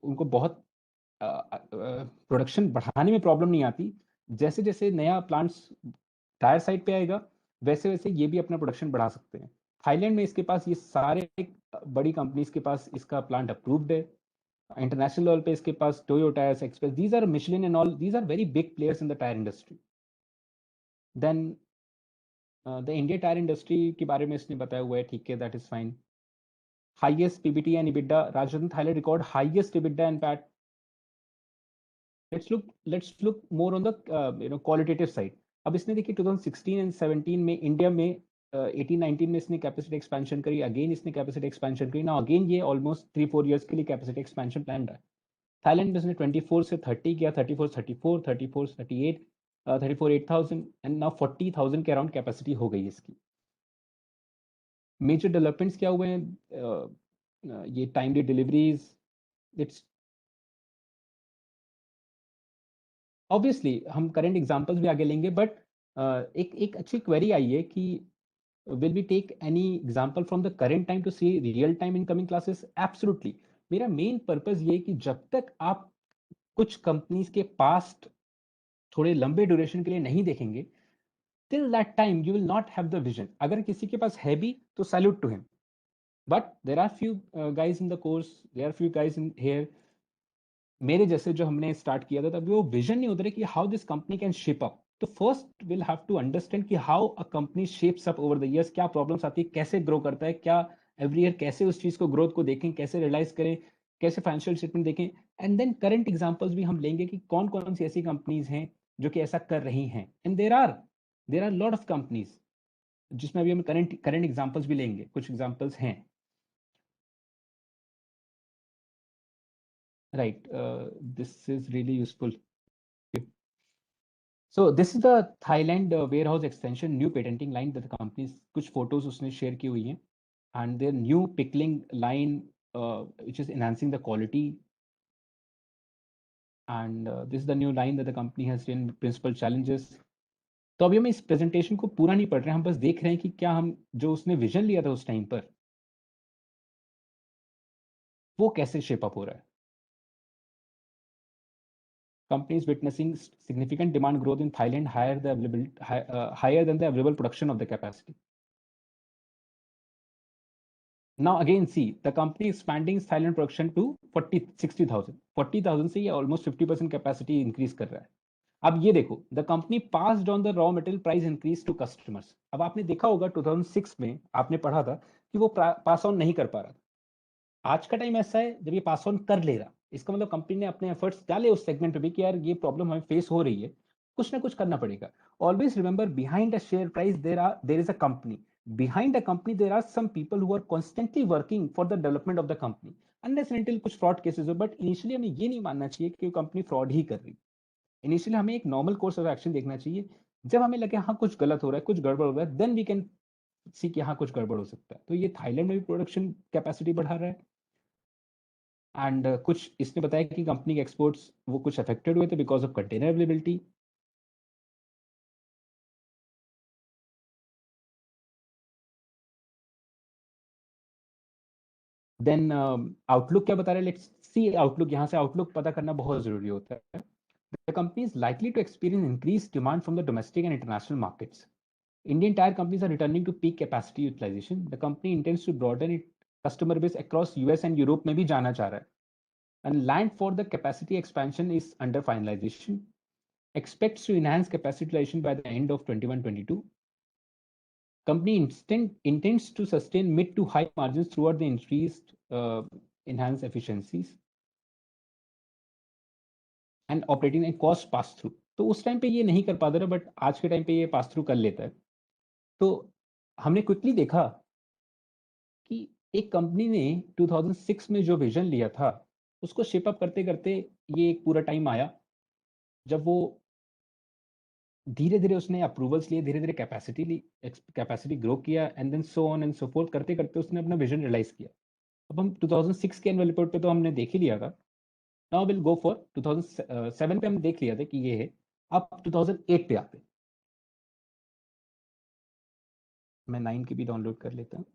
उनको बहुत प्रोडक्शन बढ़ाने में प्रॉब्लम नहीं आती. जैसे जैसे नया प्लांट्स टायर साइड पे आएगा वैसे वैसे ये भी अपना प्रोडक्शन बढ़ा सकते हैं. थाईलैंड में इसके पास ये सारे बड़ी कंपनीज के पास इसका प्लांट अप्रूव्ड है. इंटरनेशनल लेवल पे इसके पास Toyo tyres, express, these are Michelin and all, these are very big players in the tyre industry. Then the India tyre industry के बारे में इसने बताया हुआ है, ठीक है, that is fine. Highest PBT and EBITDA, Rajratna Thailand record highest EBITDA and PAT. let's look more on the qualitative side. अब इसने देखिए 2016 and 17 में इंडिया में 18-19 में इसने कैपेसिटी एक्सपेंशन करी, अगेन इसने कैपेसिटी एक्सपेंशन करी, नाउ अगेन ये ऑलमोस्ट 3-4 इयर्स के लिए कैपेसिटी एक्सपेंशन प्लान रहा है। थाईलैंड में इसने 24 से 30 किया, 34 34 34 38 34 8,000 एंड नाउ 40,000 के अराउंड कैपेसिटी हो गई इसकी। मेजर डेवलपमेंट्स क्या हुए हैं? ये टाइमली डिलीवरीज, इट्स ऑब्वियसली हम करंट एग्जांपल्स भी आगे लेंगे, बट एक अच्छी क्वेरी आई है कि will we take any example from the current time to see real time in coming classes? Absolutely. मेरा मेन पर्पस ये है कि जब तक आप कुछ कंपनीज के पास्ट थोड़े लंबे ड्यूरेशन के लिए नहीं देखेंगे, till that time you will not have the vision. अगर किसी के पास है भी तो salute to him, but there are few guys in the course, there are few guys in here, मेरे जैसे जो हमने स्टार्ट किया था तब वो विजन नहीं उतरे कि how this company can shape up. तो first will have to understand कि how a company shapes up over the years, क्या प्रॉब्लम्स आती है, कैसे ग्रो करता है, क्या एवरी ईयर कैसे उस चीज को ग्रोथ को देखें, कैसे रियलाइज करें, कैसे फाइनेंशियल स्टेटमेंट देखें, एंड देन करंट एग्जांपल्स भी हम लेंगे कि कौन कौन सी ऐसी कंपनीज हैं जो कि ऐसा कर रही हैं। And there are lot of companies जिसमें अभी हम करंट एग्जांपल्स भी लेंगे, कुछ एग्जांपल्स हैं। Right, this is really useful. So this is the Thailand warehouse extension new patenting line that the companies, कुछ photos उसने share की हुई हैं, and their new pickling line which is enhancing the quality, and this is the new line that the company has in principal challenges. तो अभी हम इस presentation को पूरा नहीं पढ़ रहे हैं, हम बस देख रहे हैं कि क्या हम जो उसने विजन लिया था उस टाइम पर वो कैसे शेप अप हो रहा है। Companies witnessing significant demand growth in Thailand higher than the available production of the capacity. Now again see the company expanding its Thailand production to 60,000 40,000 से ये almost 50% capacity increase कर रहा है। अब ये देखो the company passed on the raw material price increase to customers. अब आपने देखा होगा 2006 में आपने पढ़ा था कि वो पास ऑन नहीं कर पा रहा था। आज का टाइम ऐसा है जब ये पास ऑन कर ले रहा, इसका मतलब कंपनी ने अपने एफर्ट्स डाले उस सेगमेंट पे भी कि यार ये प्रॉब्लम हमें फेस हो रही है, कुछ ना कुछ करना पड़ेगा। Always remember behind a share price there is a company, behind a company there are some people who are constantly working for the development of the company, unless and until कुछ fraud cases हो। But initially हमें ये नहीं मानना चाहिए कि company fraud ही कर रही। इनिशियली हमें एक नॉर्मल कोर्स ऑफ एक्शन देखना चाहिए। जब हमें लगे हाँ कुछ गलत हो रहा है, कुछ गड़बड़ हो रहा है, देन वी कैन सी कि हाँ कुछ गड़बड़ हो सकता है। तो ये थाईलैंड में भी प्रोडक्शन कैपेसिटी बढ़ा रहा है, एंड कुछ इसने बताया कि कंपनी के एक्सपोर्ट्स वो कुछ अफेक्टेड हुए थे because of container availability. Then outlook क्या बता रहे हैं, लेट्स सी आउटलुक। यहाँ से आउटलुक पता करना बहुत जरूरी होता है। The company is likely to experience increase demand from the domestic and international markets. Indian tyre companies are returning to peak capacity utilisation. The company intends to broaden it customer base across US and Europe में भी जाना चाह रहा है, and land for the capacity expansion is under finalisation. Expects to enhance capacity utilization by the end of 21-22. Company intends to sustain mid to high margins throughout the increased enhanced efficiencies and operating and cost pass through. तो उस time पे ये नहीं कर पाता था, but आज के टाइम पे ये पास थ्रू कर लेता है। तो हमने क्विकली देखा कि एक कंपनी ने 2006 में जो विजन लिया था उसको शेप अप करते करते ये एक पूरा टाइम आया जब वो धीरे धीरे उसने अप्रूवल्स लिए, धीरे धीरे कैपेसिटी ग्रो किया, and then so on and so forth करते करते उसने अपना विजन रियलाइज किया। अब हम 2006 के एनुअल रिपोर्ट पे तो हमने देख ही लिया था। नाउ विल गो फॉर 2007 पे हम देख लिया था कि ये है। अब 2008 पे आते, मैं 9 की भी डाउनलोड कर लेता हूँ।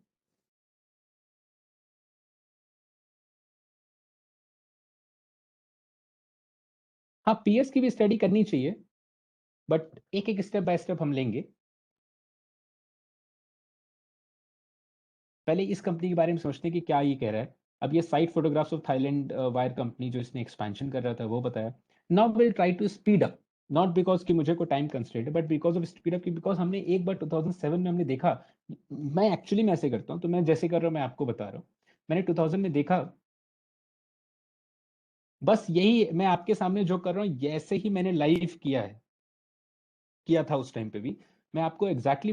हाँ, पीएस की भी स्टडी करनी चाहिए, बट एक एक स्टेप बाय स्टेप हम लेंगे। पहले इस कंपनी के बारे में सोचते हैं कि क्या ये कह रहा है। अब ये site photographs of Thailand wire company जो इसने एक्सपेंशन कर रहा था वो बताया। Now will try to speed up, not because कि मुझे कोई टाइम कंस्ट्रेंट है, but because of speed up, because हमने एक बार 2007 में हमने देखा। मैं एक्चुअली मैं ऐसे करता हूँ, तो मैं जैसे कर रहा हूँ मैं आपको बता रहा हूँ। मैंने 2000 में देखा, बस यही मैं आपके सामने जो कर रहा हूँ ऐसे ही मैंने लाइव किया था उस टाइम पे भी। मैं आपको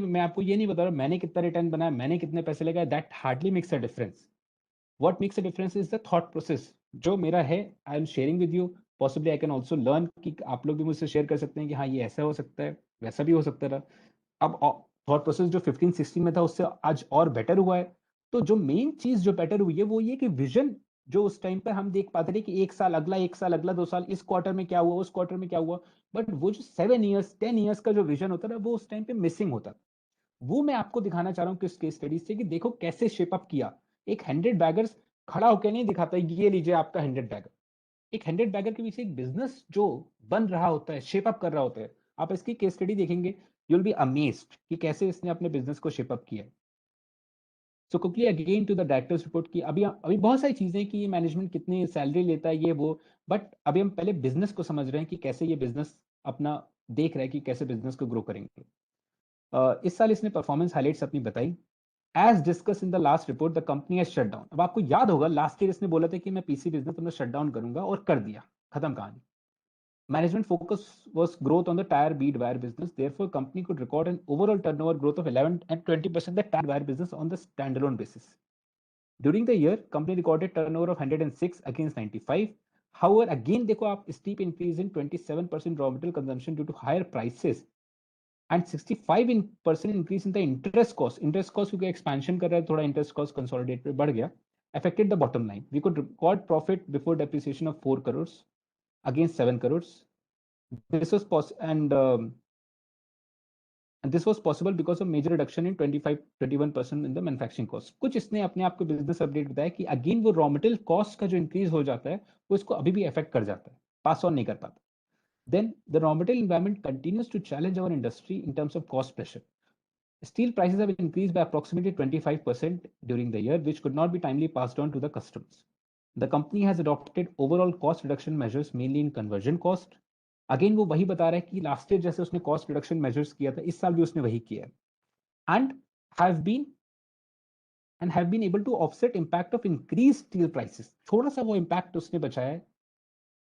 मैं आपको ये नहीं बता रहा मैंने कितना रिटर्न बनाया, मैंने कितने पैसे लगाए, that hardly makes a difference. What makes a difference is the thought process जो मेरा है. I am sharing with you, possibly I can also learn, कि आप लोग भी मुझसे शेयर कर सकते हैं कि हाँ ये ऐसा हो सकता है, वैसा भी हो सकता था. अब थॉट प्रोसेस जो 15-16 में था उससे आज और बेटर हुआ है. तो जो मेन चीज जो बेटर हुई है वो ये कि विजन जो उस टाइम पर हम देख पाते थे कि 1 साल अगला, 1 साल अगला, 2 साल, इस क्वार्टर में क्या हुआ, उस क्वार्टर में क्या हुआ, बट वो जो 7 ईयर्स 10 ईयर्स का जो विजन होता था वो उस टाइम पे मिसिंग होता. वो मैं आपको दिखाना चाह रहा हूँ किस केस स्टडी से, कि देखो कैसे शेप अप किया. एक 100 बैगर्स खड़ा होकर नहीं दिखाता ये लीजिए आपका 100 बैगर. एक 100 बैगर के पीछे एक बिजनेस जो बन रहा होता है, शेप अप कर रहा होता है. आप इसकी केस स्टडी देखेंगे, यू विल बी अमेज्ड कि कैसे इसने अपने बिजनेस को शेप अप किया. So quickly again to the directors report की अभी अभी बहुत सारी चीजें कि मैनेजमेंट कितनी सैलरी लेता है ये वो, बट अभी हम पहले बिजनेस को समझ रहे हैं कि कैसे ये बिजनेस अपना देख रहा है कि कैसे बिजनेस को ग्रो करेंगे. इस साल इसने परफॉर्मेंस हाइलाइट्स अपनी बताई. As discuss in the last report the company has shut down. अब आपको याद होगा लास्ट ईयर इसने बोला था कि मैं पीसी बिजनेस अपना शट डाउन करूंगा, और कर दिया, खत्म कहानी. Management focus was growth on the tire bead wire business. Therefore, company could record an overall turnover growth of 11 and 20% the tire wire business on the standalone basis. During the year, company recorded turnover of 106 against 95. However, again देखो आप steep increase in 27% raw material consumption due to higher prices and 65% increase in the interest cost. Interest cost क्योंकि expansion कर रहा है, थोड़ा interest cost consolidate पे बढ़ गया, affected the bottom line. We could record profit before depreciation of 4 crores against 7 crores. This was and this was possible because of major reduction in 21% in the manufacturing cost. कुछ इसने अपने आप को business update बताया कि again वो raw material cost का जो इंक्रीज हो जाता है वो इसको अभी भी अफेक्ट कर जाता है, पास ऑन नहीं कर पाता. Then the raw material environment continues to challenge our industry in terms of cost pressure. Steel prices have increased by approximately 25% during the year, which could not be timely passed on to the customers. The company has adopted overall cost reduction measures mainly in conversion cost. Again वो वही बता रहा है कि last year जैसे उसने cost reduction measures किया था, इस साल भी उसने वही किया है. And have been able to offset impact of increase steel prices. थोड़ा सा वो इंपैक्ट उसने बचाया है.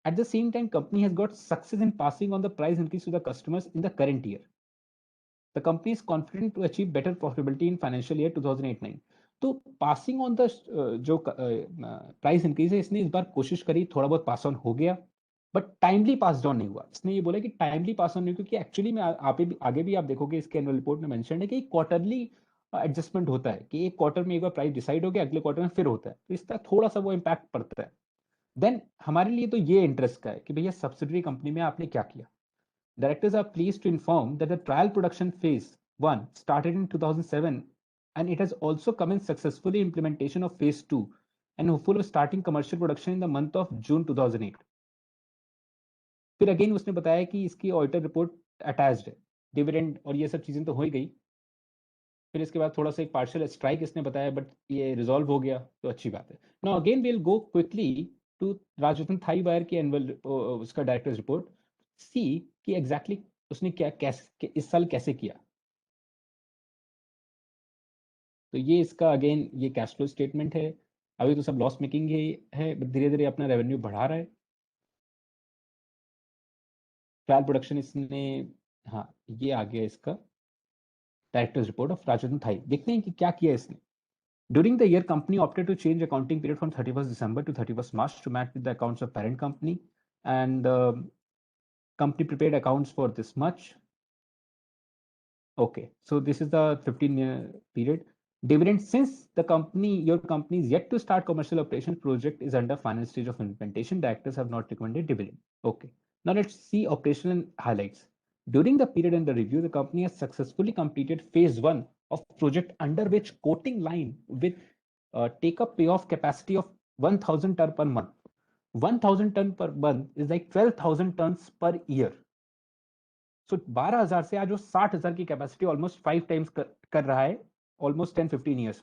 At the same time company has got success in passing on the price increase to the customers in the current year. The company is confident to achieve better profitability in financial year 2008-9. तो passing on the जो price increase है इसने इस बार कोशिश करी, थोड़ा बहुत pass on हो गया, बट टाइमली पास ऑन नहीं हुआ. इसने ये बोला कि टाइमली पास ऑन नहीं, क्योंकि एक्चुअली में आगे भी आप देखोगे इसके एनुअल रिपोर्ट में मेंशन है कि क्वार्टरली एडजस्टमेंट होता है, कि एक क्वार्टर में एक बार प्राइस डिसाइड हो गया, अगले क्वार्टर में फिर होता है, तो इसका थोड़ा सा वो इम्पैक्ट पड़ता है. देन हमारे लिए तो ये इंटरेस्ट का है कि भैया सब्सिडरी कंपनी में आपने क्या किया. Directors are pleased to inform that the trial production phase 1 started in 2007, and it has also commenced successfully implementation of phase 2 and hopeful of starting commercial production in the month of June 2008. फिर again उसने बताया कि इसकी auditor report attached है. Dividend और ये सब चीजें तो हो ही गई. फिर इसके बाद थोड़ा सा एक पार्शियल स्ट्राइक इसने बताया, बट ये रिजॉल्व हो गया तो अच्छी बात है. Now again we will go quickly to Rajratna Thai wire की एनुअल उसका डायरेक्टर्स रिपोर्ट, सी कि एग्जैक्टली उसने क्या कैसे इस साल कैसे किया. तो ये इसका अगेन ये कैश फ्लो स्टेटमेंट है. अभी तो सब लॉस मेकिंग ही है, बट धीरे धीरे अपना रेवेन्यू बढ़ा रहा है. ट्रायल प्रोडक्शन इसने, हाँ ये आ गया इसका directors report of Rajratna Thai. देखते हैं कि क्या किया इसने. During the year, company opted to change accounting period from 31st December to 31st March to match with the accounts of parent company, and company prepared accounts for this much. Okay, so this is the 15-year period. Dividend, since your company is yet to start commercial operation, project is under final stage of implementation, directors have not recommended dividend. Okay, now let's see operational highlights. During the period under review, the company has successfully completed phase 1 of project, under which coating line with take up payoff capacity of 1000 ton per month. 1000 ton per month is like 12,000 tons per year. सो 12,000 से आज वो 60,000 की capacity almost 5 times कर रहा है, almost 10-15 years.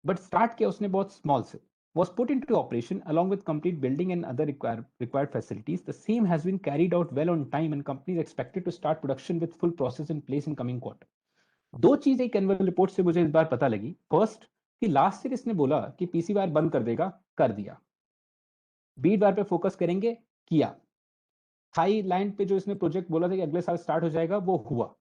But start किया उसने बहुत स्मॉल से. Was put into operation along with complete building and other required facilities. The same has been carried out well on time, and company is expected to start production with full process in place in coming quarter. दो चीजें एक annual report से मुझे इस बार पता लगी. First कि last year इसने बोला कि पीसी वायर बंद कर देगा, कर दिया. बीड वायर पे फोकस करेंगे, किया. थाईलैंड पे जो इसने प्रोजेक्ट बोला था कि अगले साल स्टार्ट हो जाएगा, वो हुआ.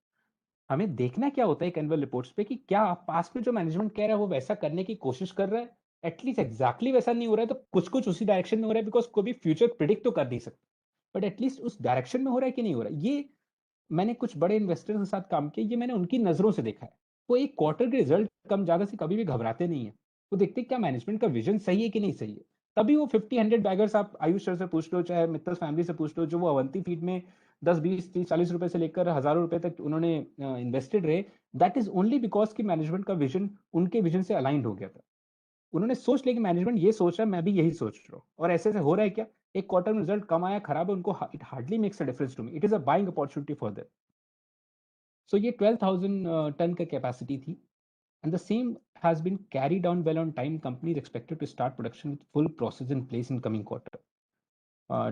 हमें देखना क्या होता है एक एनुअल रिपोर्ट्स पे कि क्या पास्ट में जो मैनेजमेंट कह रहा है वो वैसा करने की कोशिश कर रहा है, एटलीस्ट एग्जैक्टली वैसा नहीं हो रहा है तो कुछ कुछ उसी डायरेक्शन में हो रहा है, बिकॉज कोई भी फ्यूचर प्रिडिक्ट तो कर नहीं सकता, बट एटलीस्ट उस डायरेक्शन में हो रहा है कि नहीं हो रहा है। ये मैंने कुछ बड़े इन्वेस्टर्स के साथ काम किया, ये मैंने उनकी नजरों से देखा है। वो एक क्वार्टर के रिजल्ट कम ज्यादा से कभी भी घबराते नहीं है, वो देखते क्या मैनेजमेंट का विजन सही है कि नहीं सही है। तभी वो 50-100 बैगर्स, आप आयुष सर से पूछ लो, चाहे मित्तल फैमिली से पूछ लो, जो वो अवंती फीड में 10, 20, 30, 40 रुपए से लेकर हजारों रुपए तक उन्होंने इन्वेस्टेड रहे, दैट इज ओनली बिकॉज की मैनेजमेंट का विजन उनके विजन से अलाइंड हो गया था। उन्होंने सोच लिया कि मैनेजमेंट ये सोच रहा है, मैं भी यही सोच रहा हूँ, और ऐसे से हो रहा है क्या, एक क्वार्टर में रिजल्ट कम आया, खराब है, उनको it hardly makes a difference to me, it is a buying opportunity for them. So ये 12,000 टन का कैपेसिटी थी, and the same has been carried on well on time. Company is expected to start production with full process in place in coming quarter.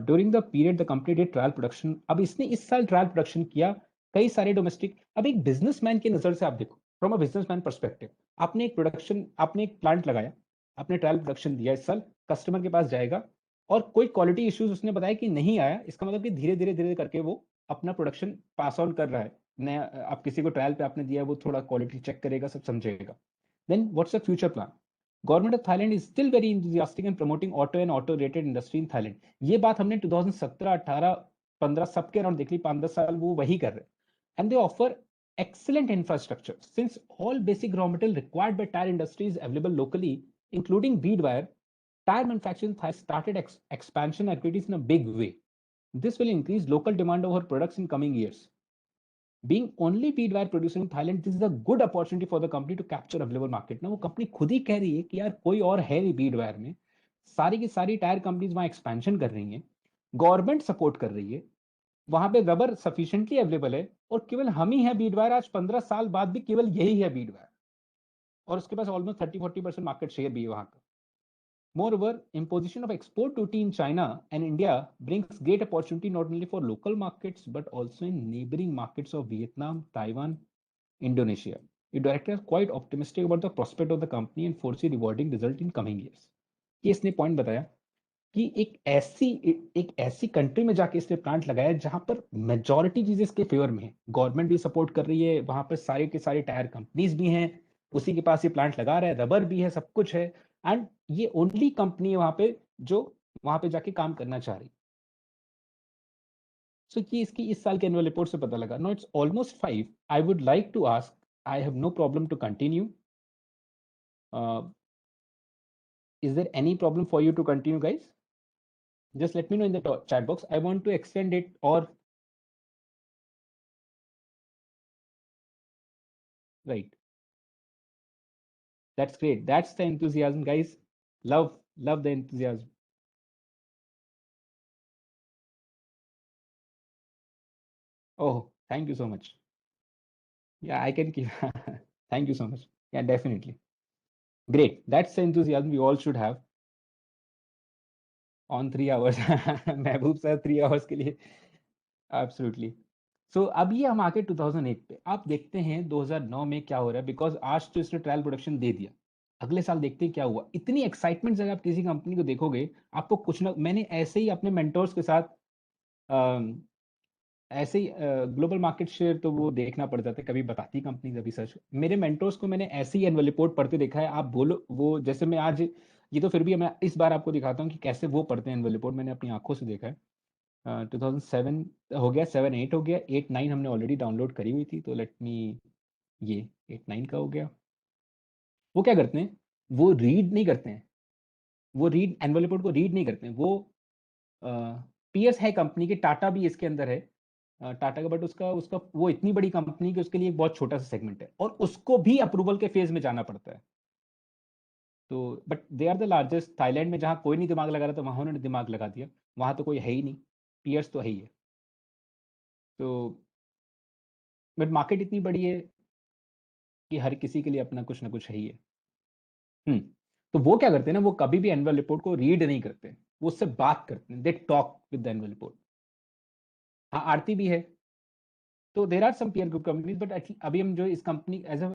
During the period the company did trial production. अब इसने इस साल trial production किया कई सारे domestic. अब एक businessman की नजर से आप देखो, फ्रॉम अ बिजनेसमैन परस्पेक्टिव, आपने एक प्लांट लगाया, आपने ट्रायल प्रोडक्शन दिया, इस साल कस्टमर के पास जाएगा और कोई क्वालिटी इश्यूज उसने बताया कि नहीं आया, इसका मतलब कि धीरे धीरे धीरे करके वो अपना प्रोडक्शन पास ऑन कर रहा है। नया आप किसी को ट्रायल पे आपने दिया, वो थोड़ा क्वालिटी चेक करेगा, सब समझेगा। Then what's the future plan? Government of Thailand is still very enthusiastic in promoting auto and auto related industry in Thailand. ये बात हमने 2017, 18, 15 सबके अराउंड देख ली, 5-10 साल वो वही कर रहे हैं। And they offer excellent infrastructure since all basic raw material required by tire industry is available locally, including bead wire. Tire manufacturing has started expansion activities in a big way. This will increase local demand of our products in coming years. Being only bead wire producer in Thailand, this is a good opportunity for the company to capture available market. ना वो company खुद ही कह रही है कि यार कोई और है नहीं बीड वायर में, सारी की सारी टायर कंपनीज वहां एक्सपेंशन कर रही हैं, गवर्नमेंट सपोर्ट कर रही है, वहां पे रबर सफिशिएंटली अवेलेबल है, और केवल हम ही है बीड वायर, आज 15 साल बाद भी केवल यही है बीड वायर, और उसके पास ऑलमोस्ट 30-40% मार्केट शेयर भी है वहां का। Moreover, imposition of export duty in China and India brings great opportunity not only for local markets but also in neighboring markets of Vietnam, Taiwan, Indonesia. The director is quite optimistic about the prospect of the company and foresee rewarding result in coming years. ये इसने point बताया कि एक ऐसी country में जाके इसने plant लगाया जहां पर मेजॉरिटी चीजें इसके फेवर में है, गवर्नमेंट भी सपोर्ट कर रही है, वहां पर सारे के सारे टायर कंपनीज भी हैं, उसी के पास ये प्लांट लगा रहा है, रबर भी है, सब कुछ है, एंड ये ओनली कंपनी है वहां पे जो वहां पे जाके काम करना चाह रही। सो ये इसकी इस साल के एनुअल रिपोर्ट से पता लगा। No, it's almost 5। I would like to ask, I have no problem to continue. Is there any problem for you to continue, guys? Just let me know in the chat box. I want to extend it, or right. That's great. That's the enthusiasm, guys. Love the enthusiasm. Oh, thank you so much. Yeah, I can keep. Thank you so much. Yeah, definitely. Great. That's the enthusiasm we all should have. On 3 hours. Mehboob sir 3 hours के लिए. Absolutely. सो अब ये हम आके 2008 पे, आप देखते हैं 2009 में क्या हो रहा है, बिकॉज आज तो इसने ट्रायल प्रोडक्शन दे दिया, अगले साल देखते हैं क्या हुआ। इतनी एक्साइटमेंट अगर आप किसी कंपनी को देखोगे, आपको कुछ ना, मैंने ऐसे ही अपने मेंटोर्स के साथ ऐसे ही ग्लोबल मार्केट शेयर तो वो देखना पड़ जाता है, कभी बताती कंपनी, कभी सच। मेरे मेंटोर्स को मैंने ऐसे ही एनुअल रिपोर्ट पढ़ते देखा है। आप बोलो वो, जैसे मैं आज ये तो फिर भी मैं इस बार आपको दिखाता हूँ कि कैसे वो पढ़ते हैं एनुअल रिपोर्ट, मैंने अपनी आंखों से देखा है। 2007 हो गया, 7-8 हो गया, 8-9 हमने ऑलरेडी डाउनलोड करी हुई थी, तो लेट मी, ये 8-9 का हो गया। वो क्या करते हैं, वो रीड नहीं करते हैं, वो रीड एनुअल रिपोर्ट को रीड नहीं करते हैं, वो पीएस है कंपनी के, टाटा भी इसके अंदर है, टाटा का, बट उसका उसका वो इतनी बड़ी कंपनी कि उसके लिए एक बहुत छोटा सा सेगमेंट है, और उसको भी अप्रूवल के फेज में जाना पड़ता है। तो but they are the largest. Thailand में जहाँ कोई नहीं दिमाग लगा रहा था, वहां उन्होंने दिमाग लगा दिया, वहां तो कोई है ही नहीं, पीएस तो है ही है। तो बट मार्केट इतनी बड़ी है कि हर किसी के लिए अपना कुछ ना कुछ है ही है। तो वो क्या करते हैं ना, वो कभी भी एनुअल रिपोर्ट को रीड नहीं करते, वो उससे बात करते हैं, they talk with the annual report. हाँ, आरती भी है। तो there are some peer group companies, but अभी हम जो इस कंपनी एज